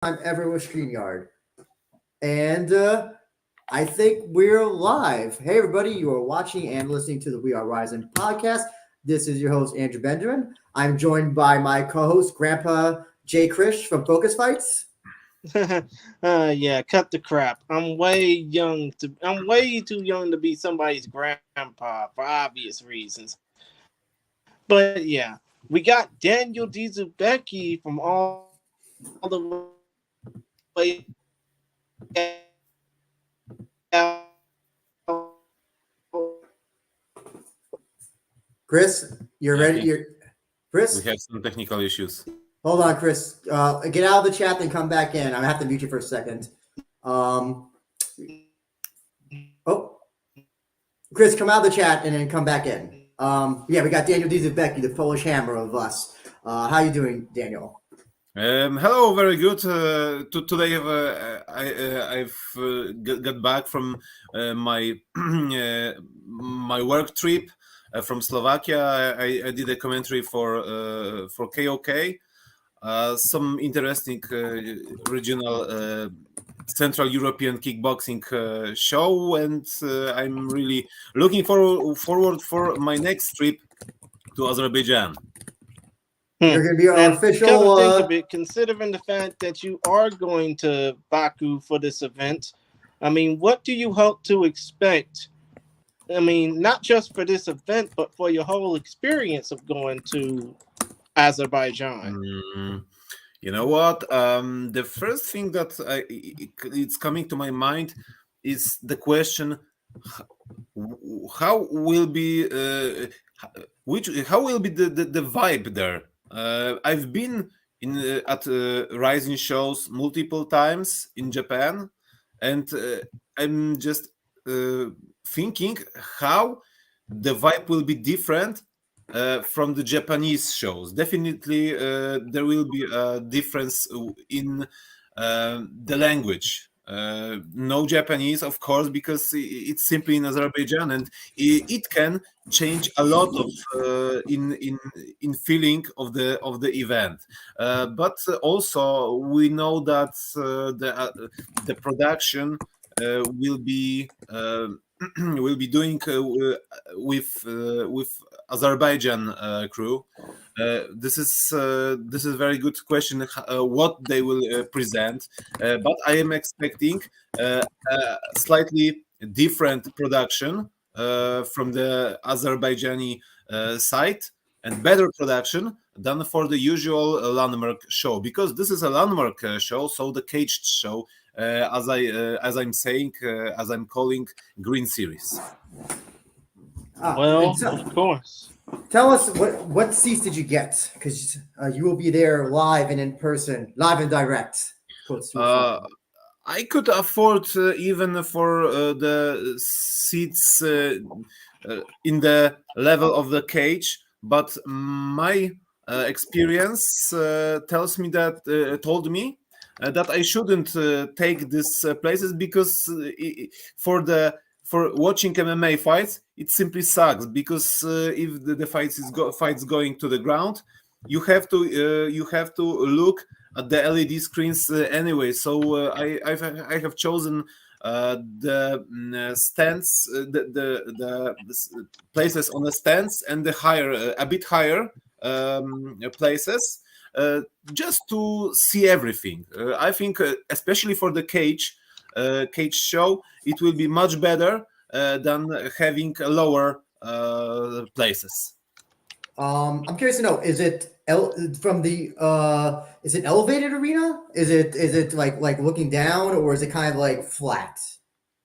time ever with StreamYard. And I think we're live. Hey, everybody, you are watching and listening to the We Are Rizin podcast. This is your host, Andrew Benjamin. I'm joined by my co host, Grandpa Jay Krish from Focus Fights. Yeah, cut the crap. I'm way too young to be somebody's grandpa for obvious reasons. But yeah, we got Daniel Dziubicki from all the way Chris, you're Yeah, ready? we Chris? have some technical issues. Hold on, Chris. Get out of the chat and come back in. I have to mute you for a second. Oh, Chris, come out of the chat and then come back in. Yeah, we got Daniel Dziubicki, the Polish hammer of us. How you doing, Daniel? Hello, very good. Today I've got back from my my work trip from Slovakia. I did a commentary for KOK. Some interesting regional Central European kickboxing show, and I'm really looking forward for my next trip to Azerbaijan. You're going to be our official. Come to think of it, considering the fact that you are going to Baku for this event, I mean, what do you hope to expect? I mean, not just for this event, but for your whole experience of going to Azerbaijan. You know what? The first thing that it's coming to my mind is the question: how will be how will be the vibe there? I've been at Rizin shows multiple times in Japan, and I'm just thinking how the vibe will be different from the Japanese shows. Definitely, there will be a difference in the language. No Japanese, of course, because it's simply in Azerbaijan, and it can change a lot of in feeling of the event. But also we know that the production will be will be doing with Azerbaijan crew. This is a very good question. What they will present, but I am expecting a slightly different production from the Azerbaijani side and better production than for the usual landmark show, because this is a landmark show, so the caged show, as I'm saying, as I'm calling Green Series. Well, of course. Tell us what seats did you get? Because you will be there live and in person, live and direct. I could afford even for the seats in the level of the cage, but my experience told me that I shouldn't take these places, because for watching MMA fights, it simply sucks, because if the fights going to the ground, you have to look at the LED screens anyway. So I have chosen the stands, the places on the stands, and the higher, a bit higher places, just to see everything. I think, especially for the cage show, it will be much better than having lower places. I'm curious to know: is it from the is it elevated arena? Is it like looking down, or is it kind of like flat?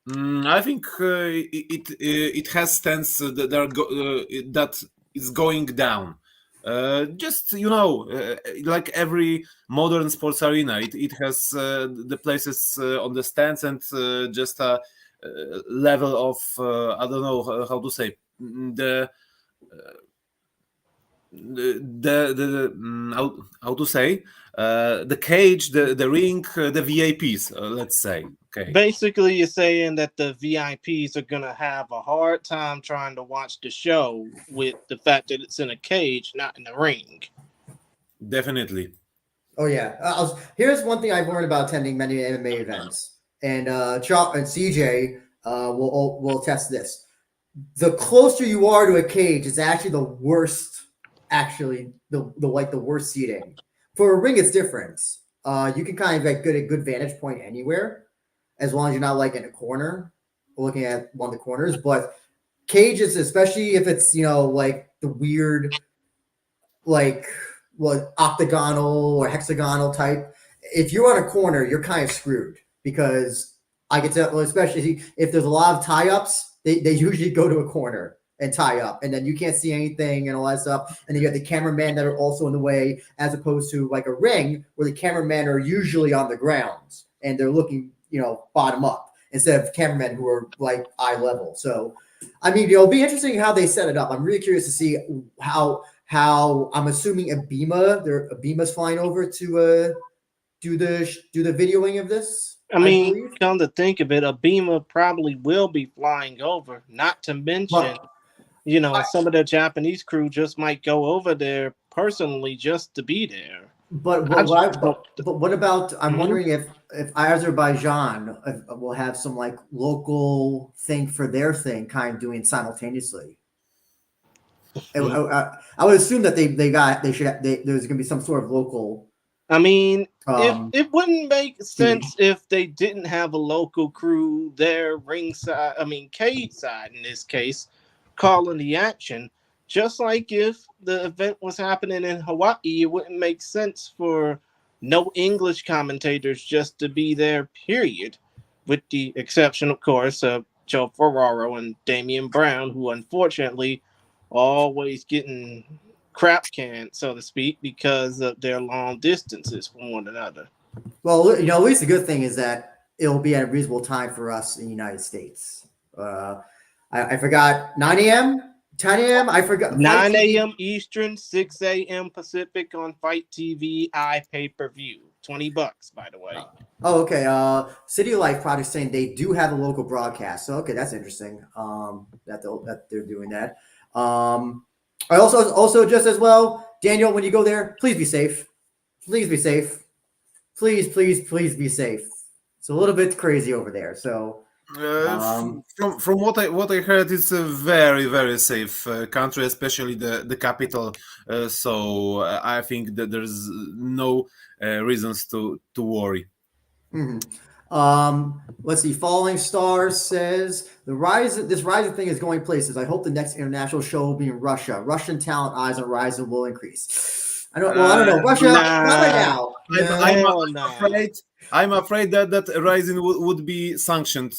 I think it has stands that is going down. Just like every modern sports arena, it has the places on the stands, and just a level of I don't know how to say how to say the cage, the ring, the VIPs, let's say. Okay. Basically, you're saying that the VIPs are gonna have a hard time trying to watch the show with the fact that it's in a cage, not in a ring. Definitely. Oh yeah. Here's one thing I've learned about attending many MMA events, and Chuck and CJ will test this. The closer you are to a cage, it's actually the worst. Actually, the worst seating. For a ring, it's different. You can kind of get a good vantage point anywhere, as long as you're not like in a corner, looking at one of the corners. But cages, especially if it's like the weird, like octagonal or hexagonal type. If you're on a corner, you're kind of screwed because I can tell, especially if there's a lot of tie-ups, they usually go to a corner and tie up, and then you can't see anything and all that stuff. And then you have the cameraman that are also in the way, as opposed to like a ring where the cameramen are usually on the ground and they're looking, bottom up instead of cameramen who are like eye level. So, I mean, it'll be interesting how they set it up. I'm really curious to see how I'm assuming Abima's flying over to do the videoing of this. I mean, come to think of it, Abima probably will be flying over. Not to mention, some of the Japanese crew just might go over there personally just to be there. But what about? I'm wondering if Azerbaijan will have some like local thing for their thing, kind of doing simultaneously. I would assume that there's going to be some sort of local. I mean, if it wouldn't make sense if they didn't have a local crew there ringside. I mean, cage side in this case, calling the action. Just like if the event was happening in Hawaii, it wouldn't make sense for no English commentators just to be there. Period, with the exception, of course, of Joe Ferraro and Damian Brown, who unfortunately always getting crap canned, so to speak, because of their long distances from one another. Well, at least the good thing is that it'll be at a reasonable time for us in the United States. I forgot 9 a.m., 10 a.m. I forgot 9 a.m. Eastern, 6 a.m. Pacific on Fight TV pay-per-view. $20, by the way. Oh, okay. City Life Project saying they do have a local broadcast. So okay, that's interesting. That they're doing that. I also just as well, Daniel, when you go there, please be safe. Please be safe. Please be safe. It's a little bit crazy over there. So from what I heard, it's a very, very safe country, especially the capital. So I think that there's no reasons to worry. Mm-hmm. Let's see. Falling Star says this Rizin thing is going places. I hope the next international show will be in Russia. Russian talent eyes on Rizin will increase. I don't know. Russia, not right now. I'm afraid that Rizin would be sanctioned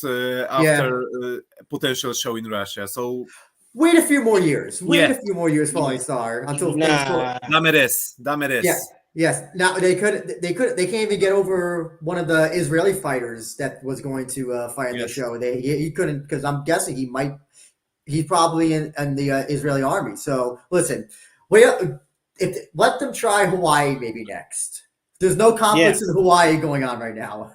after potential show in Russia. So wait a few more years. A few more years, Falling Star, until things go. Dameres. Yes. Now they can't even get over one of the Israeli fighters that was going to fight in the show. He couldn't, because I'm guessing he's probably in the Israeli army. So listen, let them try Hawaii maybe next. There's no conflicts in Hawaii going on right now.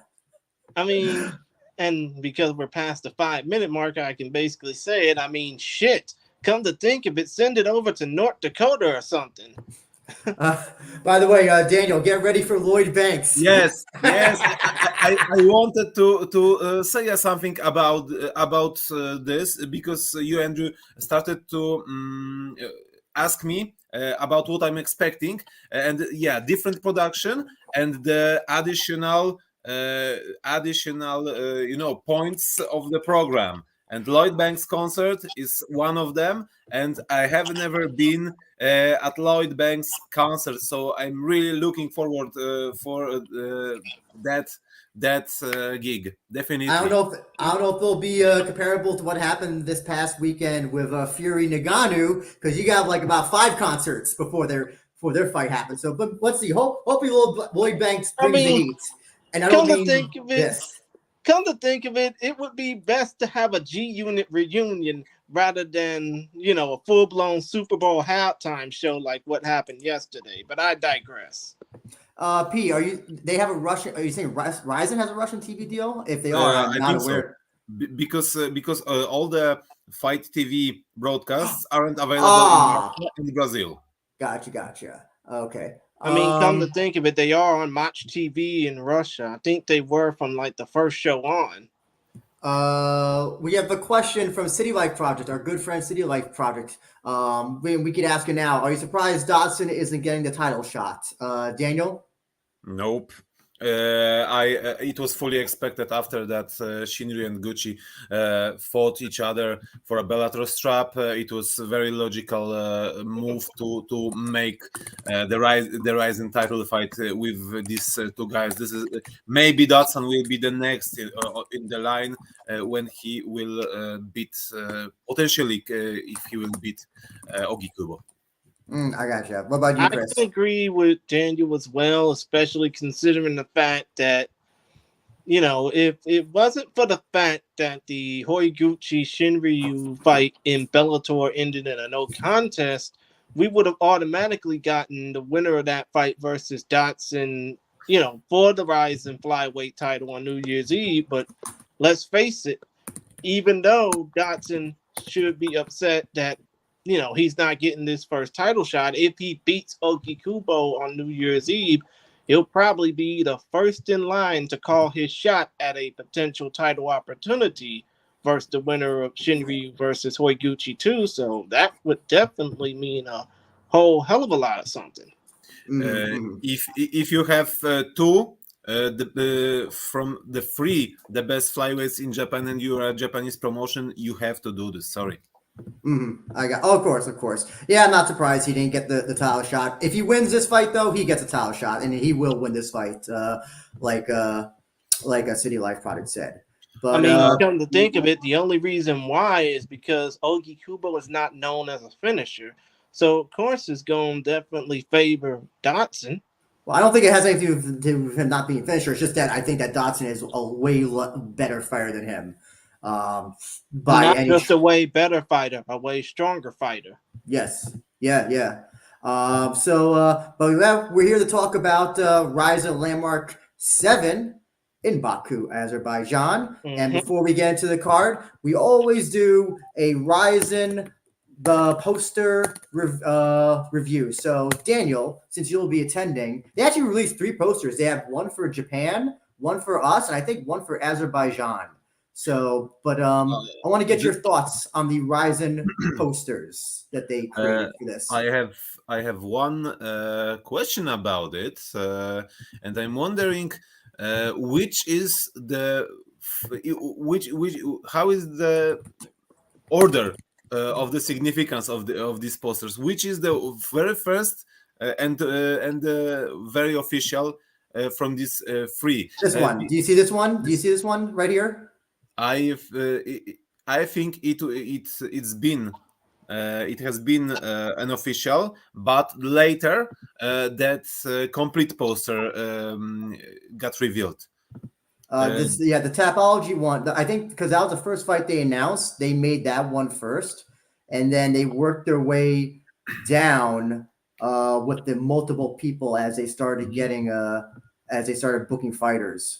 I mean, and because we're past the 5-minute mark, I can basically say it. I mean, shit. Come to think of it, send it over to North Dakota or something. By the way, Daniel, get ready for Lloyd Banks. Yes. I wanted to say something about this, because you, Andrew, started to ask me about what I'm expecting, and different production and the additional points of the program. And Lloyd Banks concert is one of them, and I have never been at Lloyd Banks concert, so I'm really looking forward for that gig. Definitely. I don't know if it'll be comparable to what happened this past weekend with Fury Nagano, because you got like about 5 concerts before their fight happened. So, but let's see. Hopefully, Lloyd Banks brings the heat. And Come to think of it, it would be best to have a G-Unit reunion rather than, a full-blown Super Bowl halftime show like what happened yesterday. But I digress. P, they have a Russian? Are you saying Rizin has a Russian TV deal? If they are, I'm not aware. So. Because all the Fight TV broadcasts aren't available in Brazil. Gotcha. Okay. I mean, come to think of it, they are on Match TV in Russia. I think they were from like the first show on. We have a question from City Life Project, our good friend City Life Project. We could ask you now. Are you surprised Dodson isn't getting the title shot? Daniel? Nope. It was fully expected after that Shinryu and Gucci fought each other for a Bellator strap. It was a very logical move to make the Rizin title fight with these two guys. This is maybe Dodson will be the next in the line when he will beat potentially if he will beat Ogi Kubo. I gotcha. What about you, Chris? I can agree with Daniel as well, especially considering the fact that, if it wasn't for the fact that the Horiguchi Shinryu fight in Bellator ended in a no contest, we would have automatically gotten the winner of that fight versus Dodson, for the Rizin flyweight title on New Year's Eve. But let's face it, even though Dodson should be upset that he's not getting this first title shot, if he beats Ogi Kubo on New Year's Eve, he'll probably be the first in line to call his shot at a potential title opportunity versus the winner of Shinryu versus Horiguchi too. So that would definitely mean a whole hell of a lot of something. If you have two from the three the best flyweights in Japan and you are a Japanese promotion, you have to do this. Sorry. Of course. Yeah, I'm not surprised he didn't get the title shot. If he wins this fight, though, he gets a title shot, and he will win this fight, like a City Life Product said. But come to think of it, the only reason why is because Ogi Kubo is not known as a finisher, so of course it's going to definitely favor Dodson. Well, I don't think it has anything to do with him not being a finisher. It's just that I think that Dodson is a way better fighter than him. Not just a way better fighter, a way stronger fighter. Yes. Yeah. But we're here to talk about Rizin Landmark 7 in Baku, Azerbaijan. And before we get into the card, we always do a Rizin poster review. So Daniel, since you'll be attending, they actually released 3 posters. They have one for Japan, one for us, and I think one for Azerbaijan. So, but I want to get your thoughts on the Rizin posters that they created for this. I have one question about it, and I'm wondering which is the how is the order of the significance of these posters? Which is the very first and very official from these 3? This one. Do you see this one? Do you see this one right here? I think it's been it has been an official, but later that complete poster got revealed. The Tapology one. I think because that was the first fight they announced, they made that one first, and then they worked their way down with the multiple people as they started getting as they started booking fighters.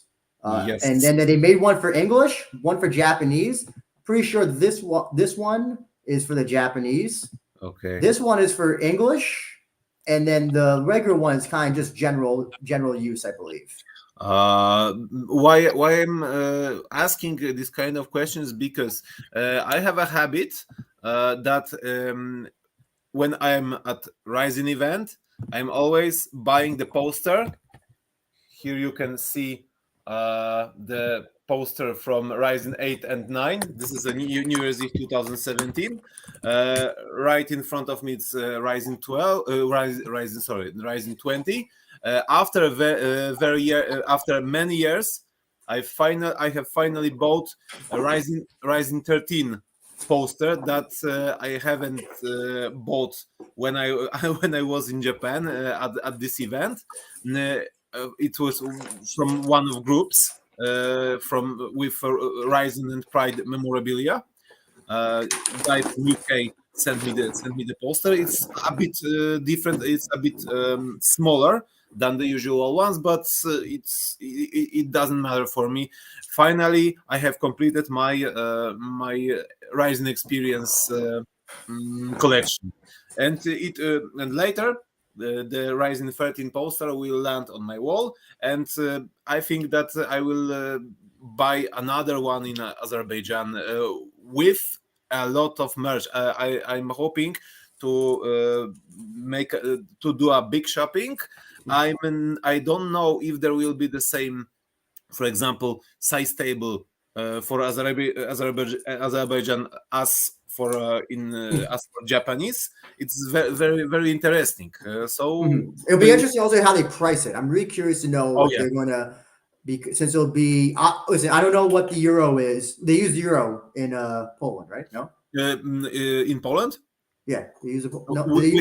Yes. And then they made one for English, one for Japanese. Pretty sure this one is for the Japanese. Okay. This one is for English, and then the regular one is kind of just general use, I believe. Why I'm asking this kind of questions because I have a habit that when I'm at Rizin event, I'm always buying the poster. Here you can see the poster from Rizin 8 and 9. This is a New Year's Eve 2017. Right in front of me, it's Rizin 12. Rizin 20. After after many years, I have finally bought a Rizin 13 poster that I haven't bought when I was in Japan at this event. It was from one of groups with Rizin and Pride memorabilia. Guy from UK sent me the poster. It's a bit different. It's a bit smaller than the usual ones, but it doesn't matter for me. Finally, I have completed my my Rizin experience collection, and later the Rizin 13 poster will land on my wall, and I think that I will buy another one in Azerbaijan with a lot of merch. I'm hoping to to do a big shopping. I don't know if there will be the same, for example, size table for Azerbaijan as for as for Japanese. It's very very very interesting. It'll be interesting also how they price it. I'm really curious to know if yeah. they're going to be, since it'll be. Listen, I don't know what the euro is. They use the euro in Poland, right? No. In Poland. Yeah, they use no. We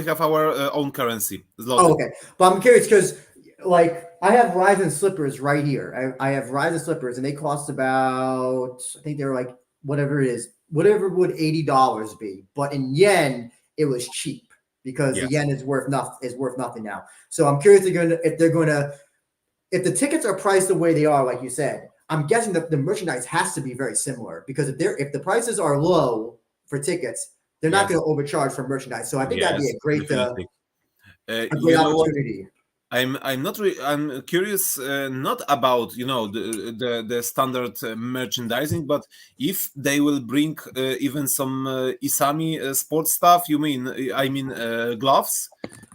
have our own currency. Zloty. Oh, okay. But I'm curious because, like, I have Rizin slippers right here. I have Rizin slippers, and they cost about, I think they're like, whatever it is, whatever would $80 be. But in yen, it was cheap because the yen is worth nothing now. So I'm curious if the tickets are priced the way they are, like you said. I'm guessing that the merchandise has to be very similar, because if the prices are low for tickets, they're not going to overcharge for merchandise. So I think that'd be a great opportunity. I'm curious not about the standard merchandising, but if they will bring even some Isami sports stuff. I mean gloves.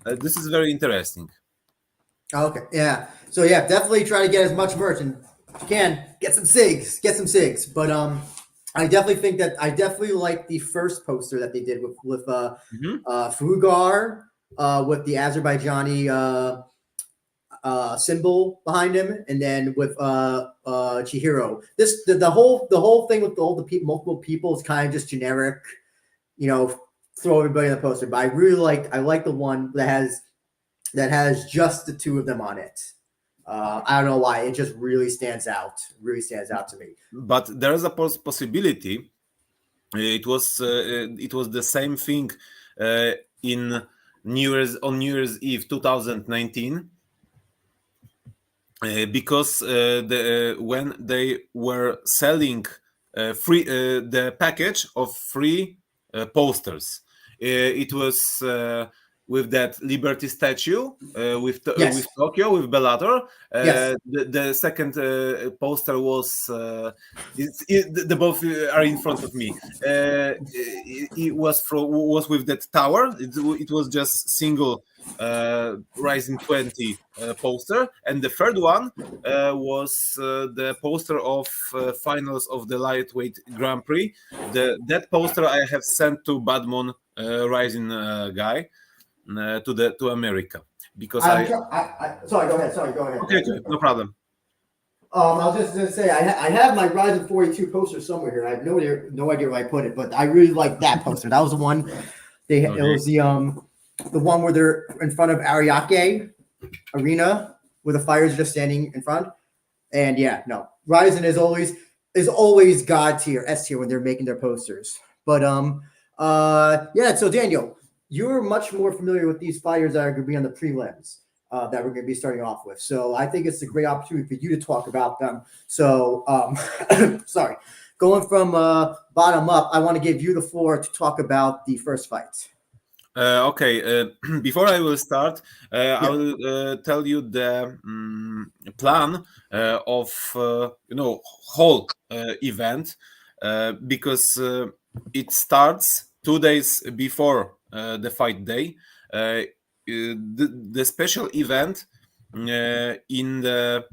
This is very interesting. Okay, yeah. So yeah, definitely try to get as much merch, and if you can get some SIGs. But I definitely think that I definitely like the first poster that they did with Fugar with the Azerbaijani symbol behind him, and then with Chihiro. The whole thing with all the multiple people is kind of just generic, throw everybody in the poster. But I like the one that has just the two of them on it. I don't know why, it just really stands out to me. But there is a possibility. It was the same thing in New Year's Eve 2019, because when they were selling the package of free posters, it was with that Liberty statue, with Tokyo, with Bellator. The second poster was the both are in front of me. It was with that tower. It was just single Rizin 20 poster, and the third one was the poster of finals of the lightweight Grand Prix. That poster I have sent to Badmon Rizin guy. To America, because sorry, go ahead. Okay, no problem. I was just going to say I have my Rizin 42 poster somewhere here. I have no idea where I put it, but I really like that poster. That was the one. It was the one where they're in front of Ariake Arena, where the fighters are just standing in front. And Rizin is always God tier, S tier when they're making their posters. But so Daniel, you're much more familiar with these fighters that are going to be on the prelims that we're going to be starting off with. So I think it's a great opportunity for you to talk about them. So, sorry, going from bottom up, I want to give you the floor to talk about the first fight. Okay. Before I will start, I will tell you the plan of whole event, because it starts 2 days before the fight day. The special event in the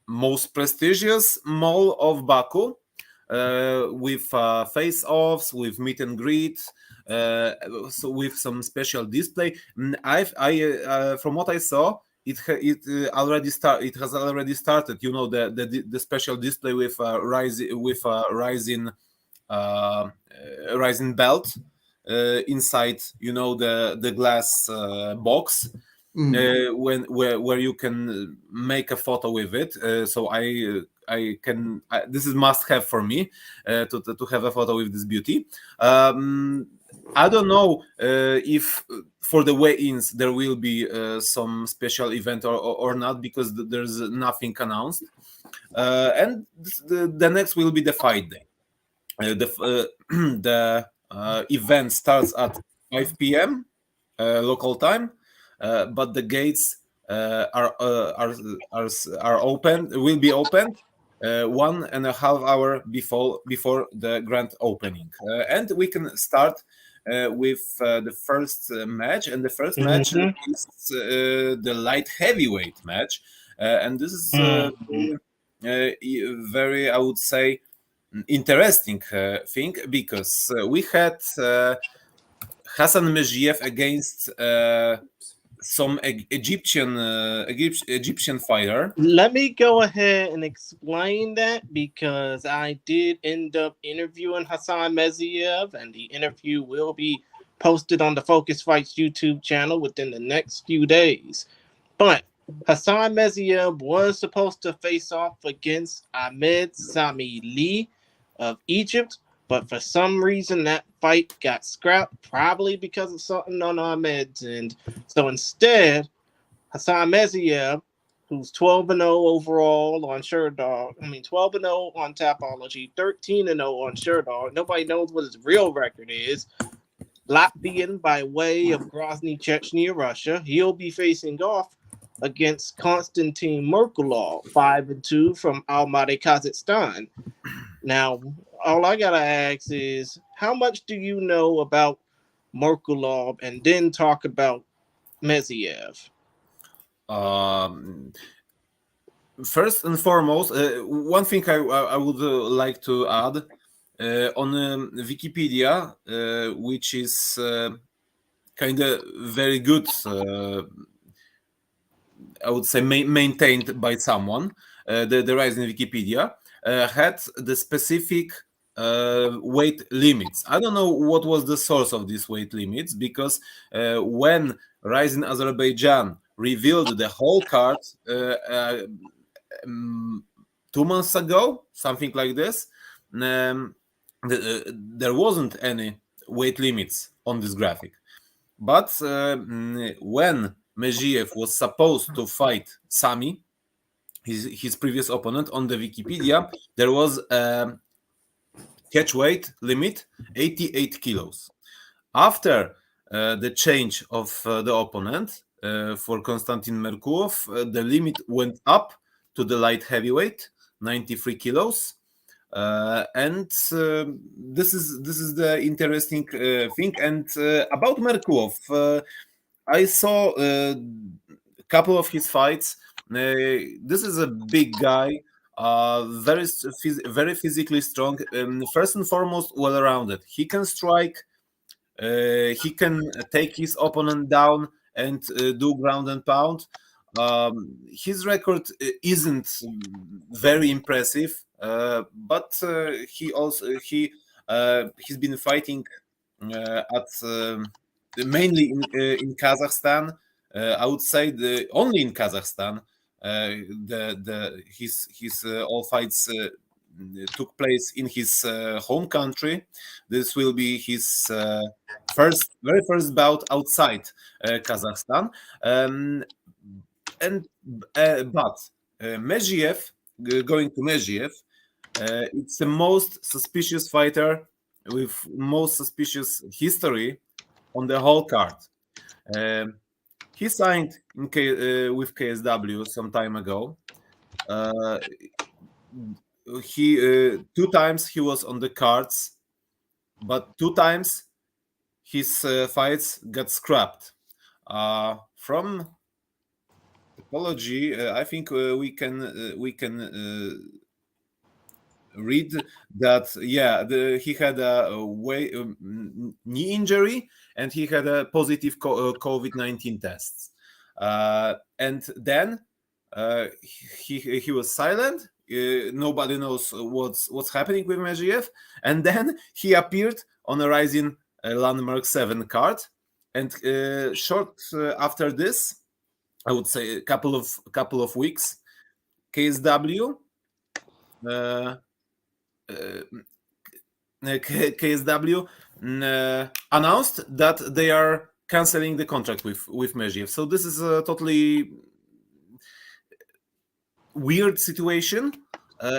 most prestigious mall of Baku, with face-offs, with meet and greet, so with some special display. From what I saw, it has already started. The special display with Rizin belt inside, the glass box, where you can make a photo with it. So I can. This is must have for me to have a photo with this beauty. I don't know if for the weigh-ins there will be some special event or not, because there's nothing announced. And the next will be the fight day. The event starts at 5 p.m. local time, but the gates are open. Will be opened 1.5 hours before the grand opening, and we can start with the first match. And the first match is the light heavyweight match, and this is very, I would say, interesting thing, because we had Hassan Mejiev against some Egyptian fighter. Let me go ahead and explain that, because I did end up interviewing Hassan Meziev, and the interview will be posted on the Focus Fights YouTube channel within the next few days. But Hassan Meziev was supposed to face off against Ahmed Sami Lee of Egypt, but for some reason that fight got scrapped, probably because of something on Ahmed's end. So instead, Hassan Meziev, who's 12-0 overall on Sherdog, 12-0 on Tapology, 13-0 on Sherdog. Nobody knows what his real record is. Latvian by way of Grozny, Chechnya, Russia. He'll be facing off against Konstantin Merkulov, 5-2 from Almaty, Kazakhstan. Now, all I gotta ask is, how much do you know about Merkulov, and then talk about Meziev? First and foremost, one thing I would like to add on Wikipedia, which is kind of very good, I would say, maintained by someone. The Rizin Wikipedia had the specific weight limits. I don't know what was the source of these weight limits, because when Rizin Azerbaijan revealed the whole card 2 months ago, something like this, there wasn't any weight limits on this graphic. But when Mejiev was supposed to fight Sami, his previous opponent, on the Wikipedia, there was a catch weight limit 88 kilos. After the change of the opponent for Konstantin Merkulov, the limit went up to the light heavyweight, 93 kilos. And this is the interesting thing. And about Merkulov, I saw a couple of his fights. This is a big guy, very physically strong. First and foremost, well-rounded. He can strike. He can take his opponent down and do ground and pound. His record isn't very impressive, but he's been fighting at mainly in Kazakhstan. I would say only in Kazakhstan. His all fights took place in his home country. This will be his very first bout outside Kazakhstan. But Mejiev, going to Mejiev, it's the most suspicious fighter with most suspicious history on the whole card. He signed with KSW some time ago. He 2 times he was on the cards, but 2 times his fights got scrapped. From apology, I think we can read that he had a knee injury, and he had a positive COVID-19 tests, and then he was silent. Nobody knows what's happening with Mejiev, and then he appeared on a Rizin Landmark 7 card, and short after this, I would say a couple of weeks, KSW announced that they are canceling the contract with Mejiev. So this is a totally weird situation.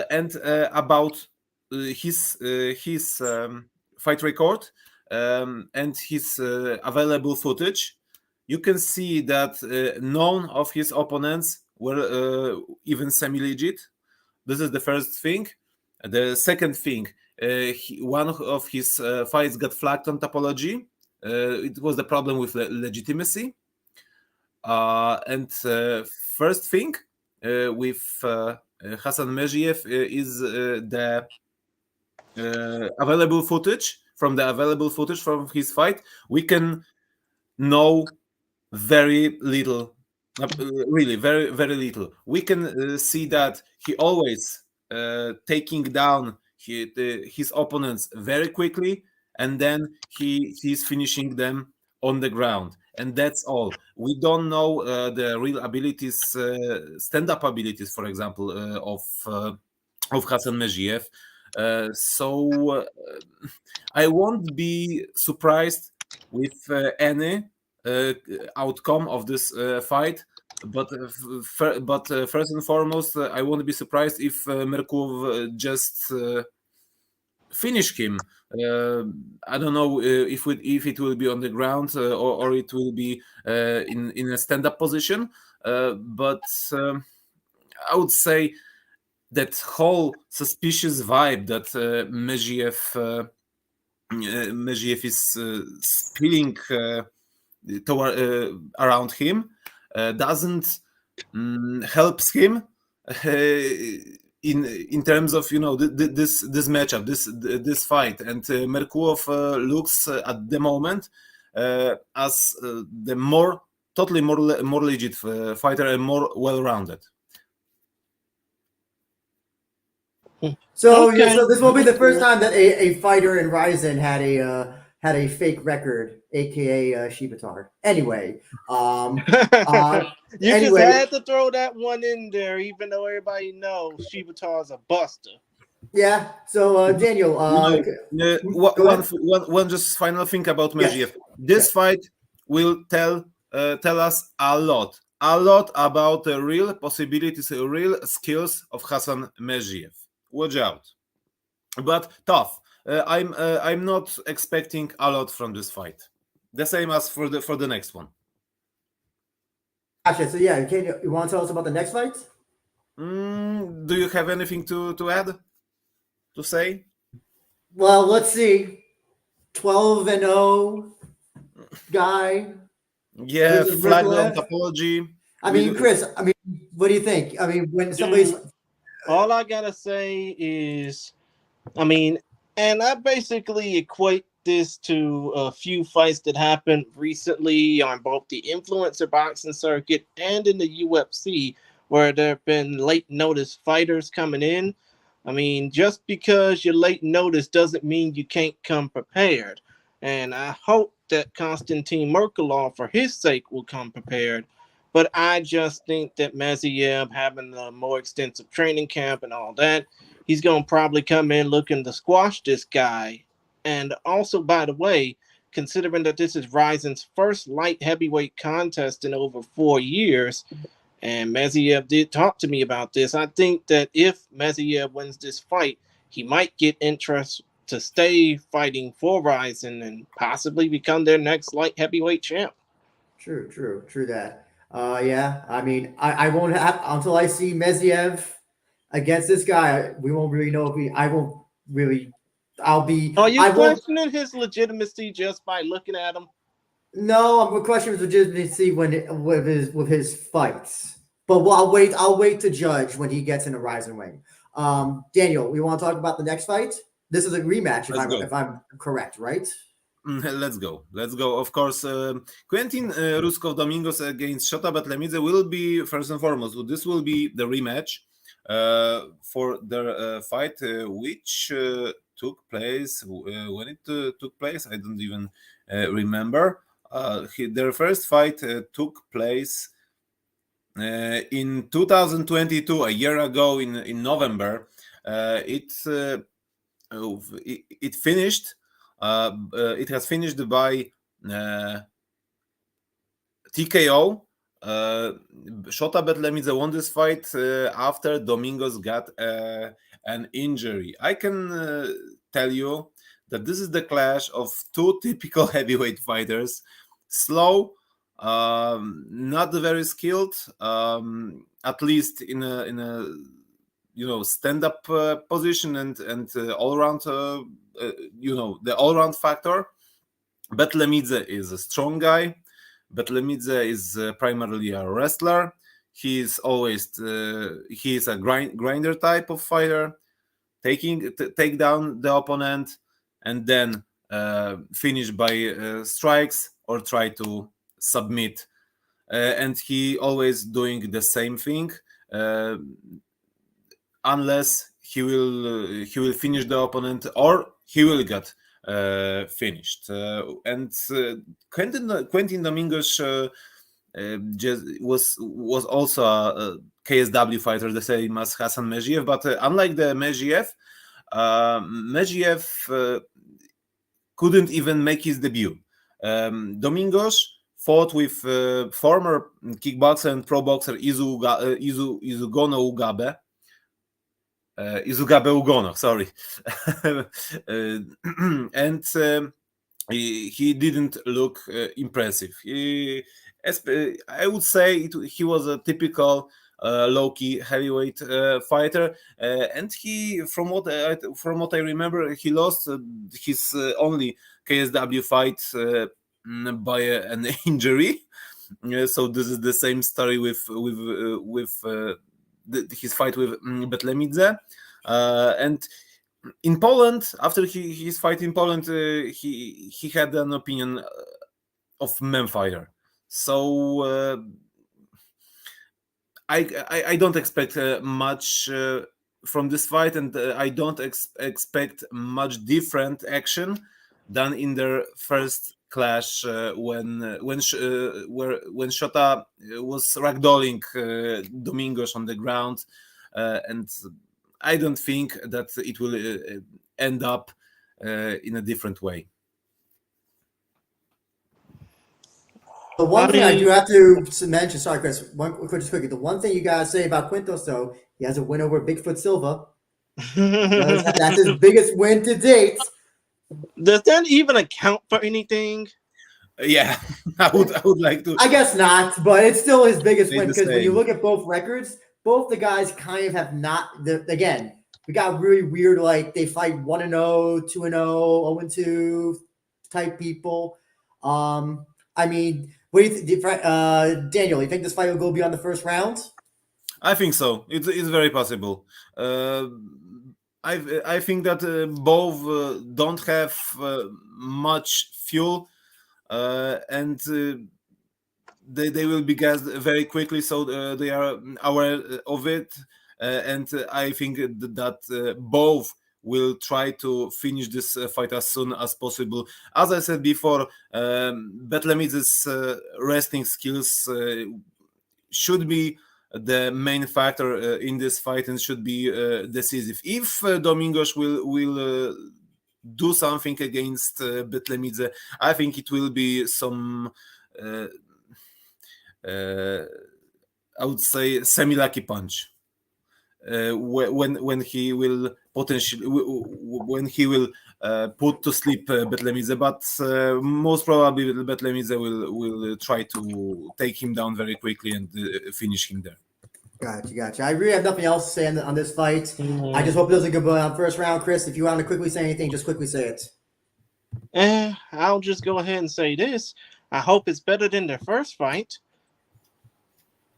And about his fight record and his available footage, you can see that none of his opponents were even semi-legit. This is the first thing. The second thing, one of his fights got flagged on topology. It was the problem with legitimacy. And first thing with Hassan Mezhiev is the available footage. From the available footage from his fight, we can know very little, really very, very little. We can see that he always taking down his opponents very quickly, and then he's finishing them on the ground, and that's all. We don't know the real abilities, stand-up abilities, for example, of Hassan Mezhiev. So I won't be surprised with any outcome of this fight, but first and foremost, I won't be surprised if Merkulov just finish him. I don't know if it will be on the ground or it will be in a stand-up position, but I would say that whole suspicious vibe that Mezhiev is spilling around him doesn't helps him in terms of this matchup, this fight, and Merkulov looks at the moment as the totally more legit fighter and more well-rounded. So, Okay. so this will be the first time that a fighter in Rizin had a fake record, aka Shibatar. Anyway, you anyway. just had to throw that one in there, even though everybody knows Shibatar's a buster. Yeah. So, Daniel, one just final thing about Mezhiev. Yes. This fight will tell us a lot about the real possibilities, real skills of Hassan Mezhiev. Watch out, but tough. I'm not expecting a lot from this fight. The same as for the next one. Gotcha. So yeah, you want to tell us about the next fight? Do you have anything to add? To say? Well, let's see. 12-0 guy. Yeah, flag on topology. I mean, Chris. I mean, what do you think? I mean, when somebody's all I gotta say is, I mean, and I basically equate this to a few fights that happened recently on both the influencer boxing circuit and in the UFC, where there have been late notice fighters coming in. I mean, just because you're late notice doesn't mean you can't come prepared. And I hope that Konstantin Merkulov, for his sake, will come prepared. But I just think that Mezhiev, having a more extensive training camp and all that, he's going to probably come in looking to squash this guy. And also, by the way, considering that this is Rizin's first light heavyweight contest in over 4 years, and Mezhiev did talk to me about this, I think that if Mezhiev wins this fight, he might get interest to stay fighting for Rizin and possibly become their next light heavyweight champ. True that. Yeah, I mean, I won't have until I see Mezhiev against this guy. We won't really know if I won't really. I'll be. Are you questioning his legitimacy just by looking at him? No, I'm questioning his legitimacy with his fights. But I'll wait to judge when he gets in a Rizin ring. Daniel, we want to talk about the next fight. This is a rematch, if I'm correct, right? Let's go. Of course, Quentin Ruskov Domingos against Shota Betlemidze will be first and foremost. This will be the rematch for their fight, which took place when it took place. I don't even remember. Their first fight took place in 2022, a year ago in November. It finished. It has finished by TKO. Shota Betlemidze won this fight after Domingos got an injury. I can tell you that this is the clash of two typical heavyweight fighters. Slow, not very skilled, at least in a stand-up position and all-round, the all-round factor. Betlemidze is a strong guy. Betlemidze is primarily a wrestler. He is a grinder type of fighter, take down the opponent and then finish by strikes or try to submit. And he always doing the same thing, unless he will finish the opponent or he will get finished. And Quentin Domingos was also a KSW fighter, the same as Hassan Mejiev, but unlike the Mejiev, couldn't even make his debut. Domingos fought with former kickboxer and pro boxer Izugono Ugabe. Izugabe Ugono, sorry. And he didn't look impressive. I would say he was a typical low-key heavyweight fighter, and he, from what I remember, he lost his only KSW fight by an injury. So this is the same story with his fight with Betlemidze, and in Poland, after his fight in Poland, he had an opinion of Memfire. So I don't expect much from this fight, and I don't expect much different action than in their first clash when Shota was ragdolling Domingos on the ground, and I don't think that it will end up in a different way. The one thing I do have to mention, sorry, Chris, just quickly. The one thing you gotta say about Quintos, though, he has a win over Bigfoot Silva. That's his biggest win to date. Does that even account for anything? Yeah, I would like to. I guess not, but it's still his biggest win because when you look at both records, both the guys kind of have not. Again, we got really weird. Like they fight 1-0, 2-0, 0-2 type people. I mean, what do you think, Daniel? You think this fight will go beyond the first round? I think so. It's very possible. I think that both don't have much fuel, and they will be gassed very quickly, so they are aware of it. And I think that both will try to finish this fight as soon as possible. As I said before, Betlemidze's wrestling skills should be the main factor in this fight and should be decisive. If Domingos will do something against Betlemidze, I think it will be some, I would say, semi-lucky punch. When he will potentially put to sleep Betlemidze, but most probably Betlemidze will try to take him down very quickly and finish him there. Gotcha. I really have nothing else to say on this fight. Mm-hmm. I just hope it doesn't go first round. Chris, if you want to quickly say anything, just quickly say it. I'll just go ahead and say this. I hope it's better than their first fight.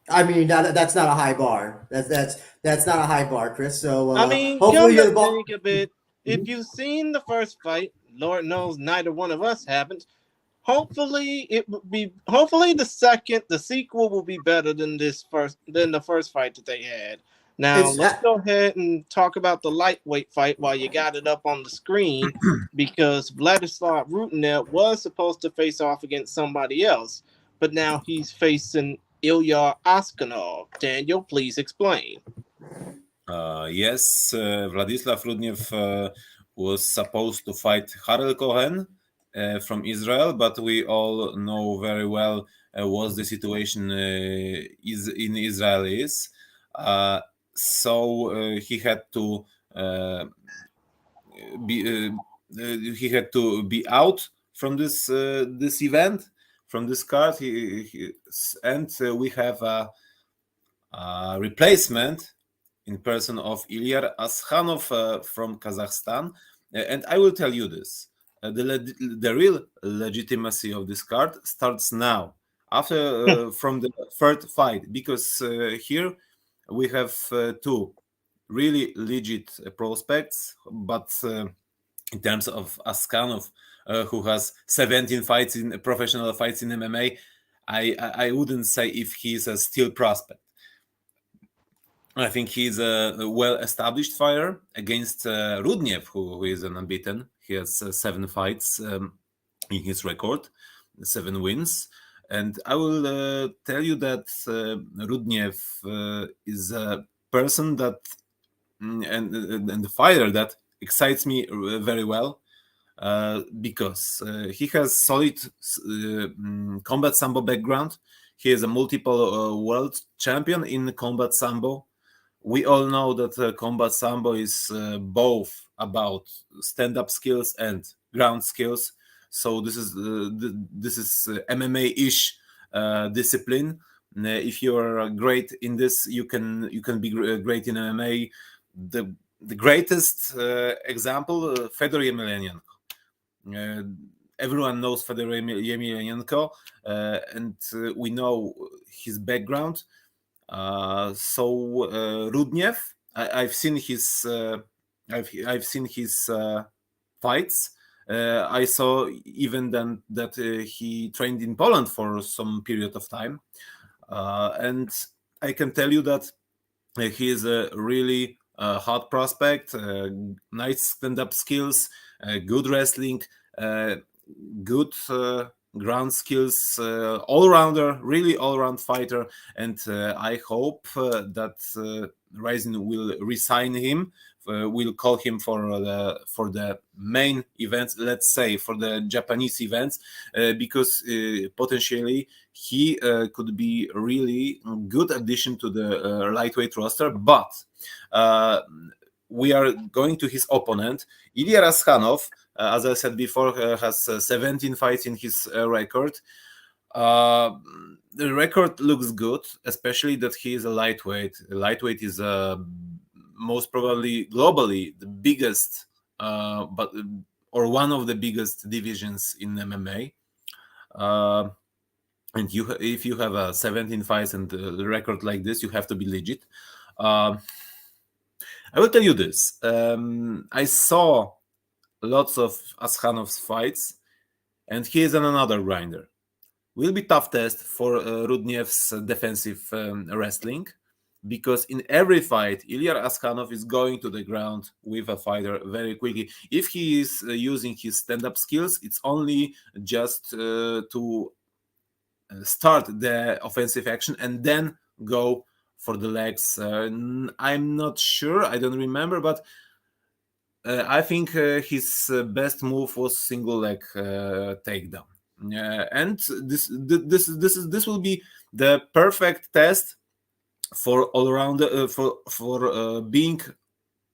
I mean, that's not a high bar. That's not a high bar, Chris. So I mean, hopefully come to think of it, if you've seen the first fight, Lord knows neither one of us haven't. Hopefully the sequel will be better than the first fight that they had. Now let's go ahead and talk about the lightweight fight while you got it up on the screen, because Vladislav Rutinev was supposed to face off against somebody else, but now he's facing Ilya Askanov. Daniel, please explain. Yes, Vladislav Rutinev was supposed to fight Harel Cohen from Israel, but we all know very well what the situation is in Israel is. So he had to be out from this event, from this card. We have a replacement in person of Ilir Askhanov from Kazakhstan. And I will tell you this. The real legitimacy of this card starts now, after from the third fight, because here we have two really legit prospects, but in terms of Askhanov, who has 17 fights in professional fights in MMA, I wouldn't say if he's a still prospect. I think he's a well-established fighter against Rudnev, who is unbeaten. He has 7 fights in his record, 7 wins. And I will tell you that Rudnev is a person that and the fighter that excites me very well, because he has solid combat sambo background. He is a multiple world champion in combat sambo. We all know that combat sambo is both about stand-up skills and ground skills. So this is MMA-ish discipline. If you are great in this, you can be great in MMA. The greatest example, Fedor Emelianenko. Everyone knows Fedor Emelianenko, and we know his background. Rudnev, I've seen his fights. I saw even then that he trained in Poland for some period of time, and I can tell you that he is a really hot prospect. Nice stand-up skills, good wrestling, good ground skills, all-rounder, really all-round fighter, and I hope that Rizin will resign him, will call him for the main events, let's say for the Japanese events, because potentially he could be really good addition to the lightweight roster. But we are going to his opponent, Ilir Askhanov. As I said before, has 17 fights in his record. The record looks good, especially that he is a lightweight. Lightweight is most probably globally the biggest, or one of the biggest divisions in MMA. And if you have 17 fights and a record like this, you have to be legit. I will tell you this. I saw lots of Askhanov's fights, and he is another grinder. Will be tough test for Rudnev's defensive wrestling, because in every fight, Ilir Askhanov is going to the ground with a fighter very quickly. If he is using his stand-up skills, it's only just to start the offensive action and then go for the legs. I'm not sure, I don't remember, but I think his best move was single leg takedown, and this will be the perfect test for all rounder for being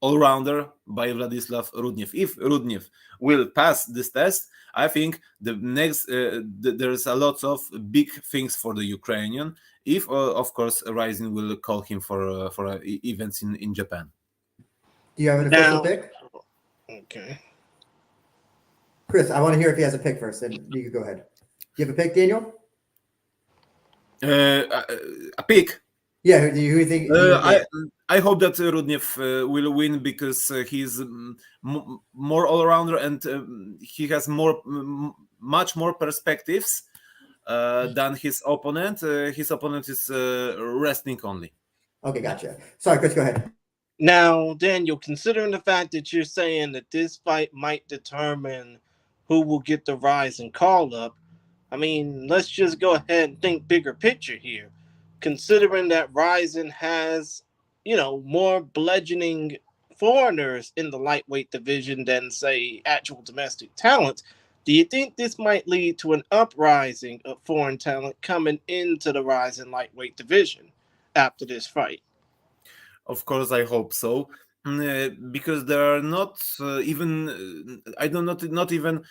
all rounder by Vladislav Rudnev. If Rudnev will pass this test, I think the next there's a lot of big things for the Ukrainian. If of course Rizin will call him for events in Japan. Do you have an official pick? Okay. Chris, I want to hear if he has a pick first, then you can go ahead. Do you have a pick, Daniel? A pick? Yeah, who do you think? I hope that Rudnev will win, because he's more all-rounder, and he has much more perspectives than his opponent. His opponent is wrestling only. Okay, gotcha. Sorry, Chris, go ahead. Now, Daniel, considering the fact that you're saying that this fight might determine who will get the Rizin call up, I mean, let's just go ahead and think bigger picture here. Considering that Rizin has, more bludgeoning foreigners in the lightweight division than, say, actual domestic talent, do you think this might lead to an uprising of foreign talent coming into the Rizin lightweight division after this fight? Of course, I hope so, because there are not even not even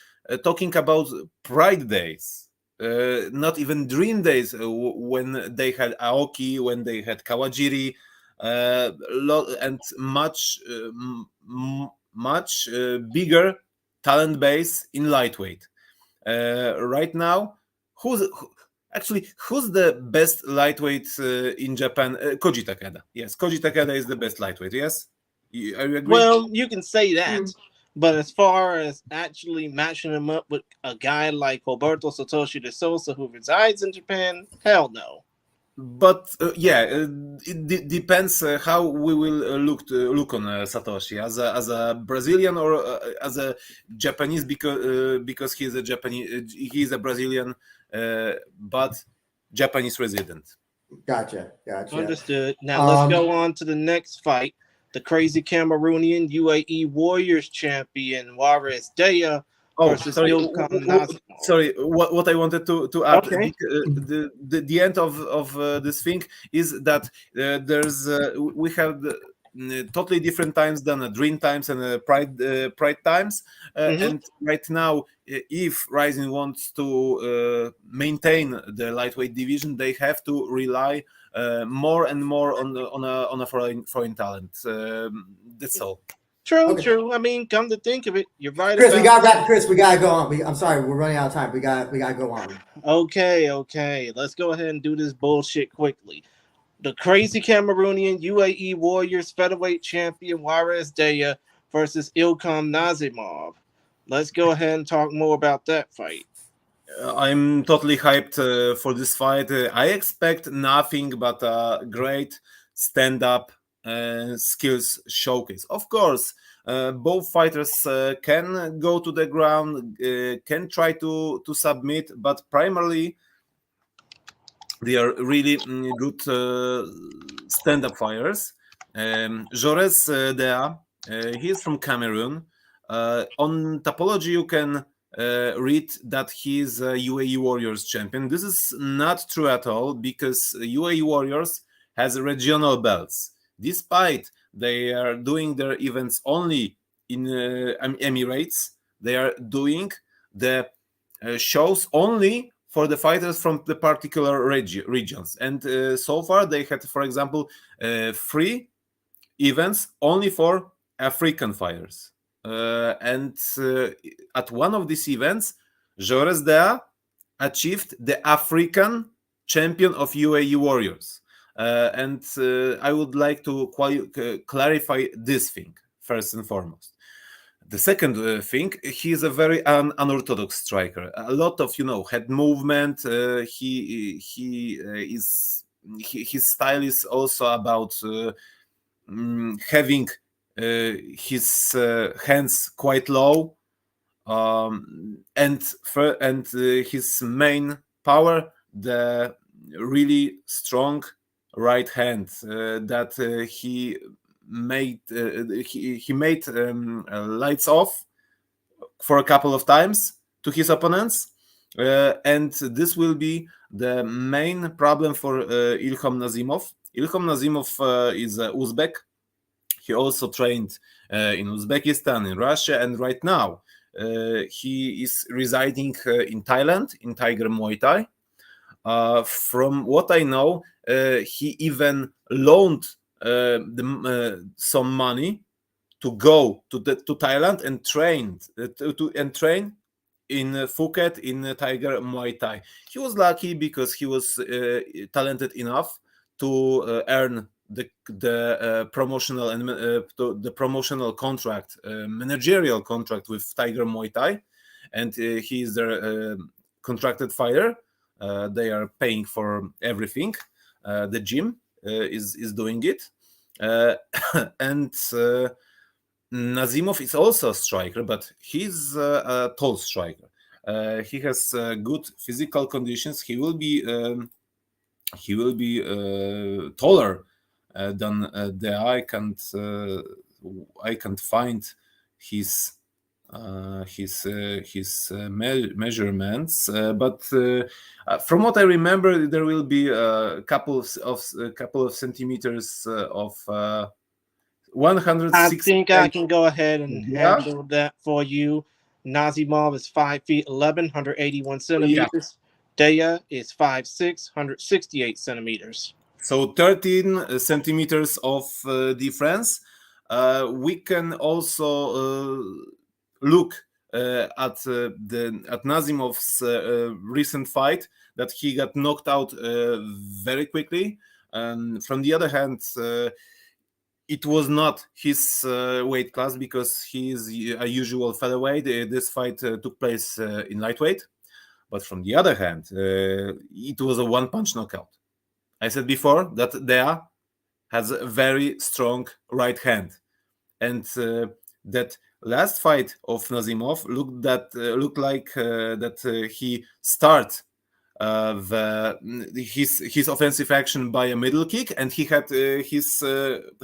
talking about Pride days. not even dream days when they had Aoki, when they had Kawajiri, and much bigger talent base in lightweight. Right now, who's the best lightweight in Japan? Koji Takeda. Yes, Koji Takeda is the best lightweight. Yes, are you agree? Well, you can say that, but as far as actually matching him up with a guy like Roberto Satoshi de Souza, who resides in Japan, hell no. But it depends how we will look on Satoshi as a Brazilian or as a Japanese, because he is a Japanese, he is a Brazilian, but Japanese resident. Gotcha. Understood. Now let's go on to the next fight. The crazy Cameroonian UAE Warriors champion Juarez Dea versus Ilkan Nazimov. Sorry, what I wanted to add, Okay. the end of this thing is that we have totally different times than Dream times and Pride times, and right now, if Rizin wants to maintain the lightweight division, they have to rely more and more on a foreign talent. That's all. True. I mean, come to think of it, you're right. Chris, we gotta go on. I'm sorry, we're running out of time. We gotta go on. Okay. Let's go ahead and do this bullshit quickly. The crazy Cameroonian UAE Warriors featherweight champion Juarez Dea versus Ilkan Nazimov. Let's go ahead and talk more about that fight. I'm totally hyped for this fight. I expect nothing but a great stand-up skills showcase. Of course, both fighters can go to the ground, can try to submit, but primarily they are really good stand-up fighters. Juarez Dea, he is from Cameroon. On Topology, you can read that he is a UAE Warriors champion. This is not true at all, because UAE Warriors has regional belts. Despite they are doing their events only in Emirates, they are doing the shows only for the fighters from the particular regions. And so far they had, for example, 3 events only for African fighters. And at one of these events, Juarez Dea achieved the African champion of UAE Warriors. And I would like to clarify this thing first and foremost. The second thing, he is a very unorthodox striker. A lot of head movement. His style is also about having his hands quite low, and his main power, the really strong right hand that he made lights off for a couple of times to his opponents, and this will be the main problem for Ilham Nazimov. Ilham Nazimov is Uzbek. He also trained in Uzbekistan, in Russia, and right now he is residing in Thailand, in Tiger Muay Thai. From what I know, he even loaned some money to go to Thailand and train in Phuket in Tiger Muay Thai. He was lucky because he was talented enough to earn the promotional and the promotional contract, managerial contract with Tiger Muay Thai, and he is their contracted fighter. They are paying for everything. The gym is doing it, and Nazimov is also a striker, but he's a tall striker. He has good physical conditions. He will be taller than I can't find his measurements, but from what I remember, there will be a couple of centimeters of 160. I think I can go ahead and handle that for you. Nazimov is 5'11", 181 centimeters. Daya is 5'6", 168 centimeters. So 13 centimeters of difference. We can also look at Nazimov's recent fight that he got knocked out very quickly. From the other hand, it was not his weight class because he is a usual featherweight. This fight took place in lightweight. But from the other hand, it was a one-punch knockout. I said before that Dea has a very strong right hand. And that last fight of Nazimov looked like that he start his offensive action by a middle kick, and he had his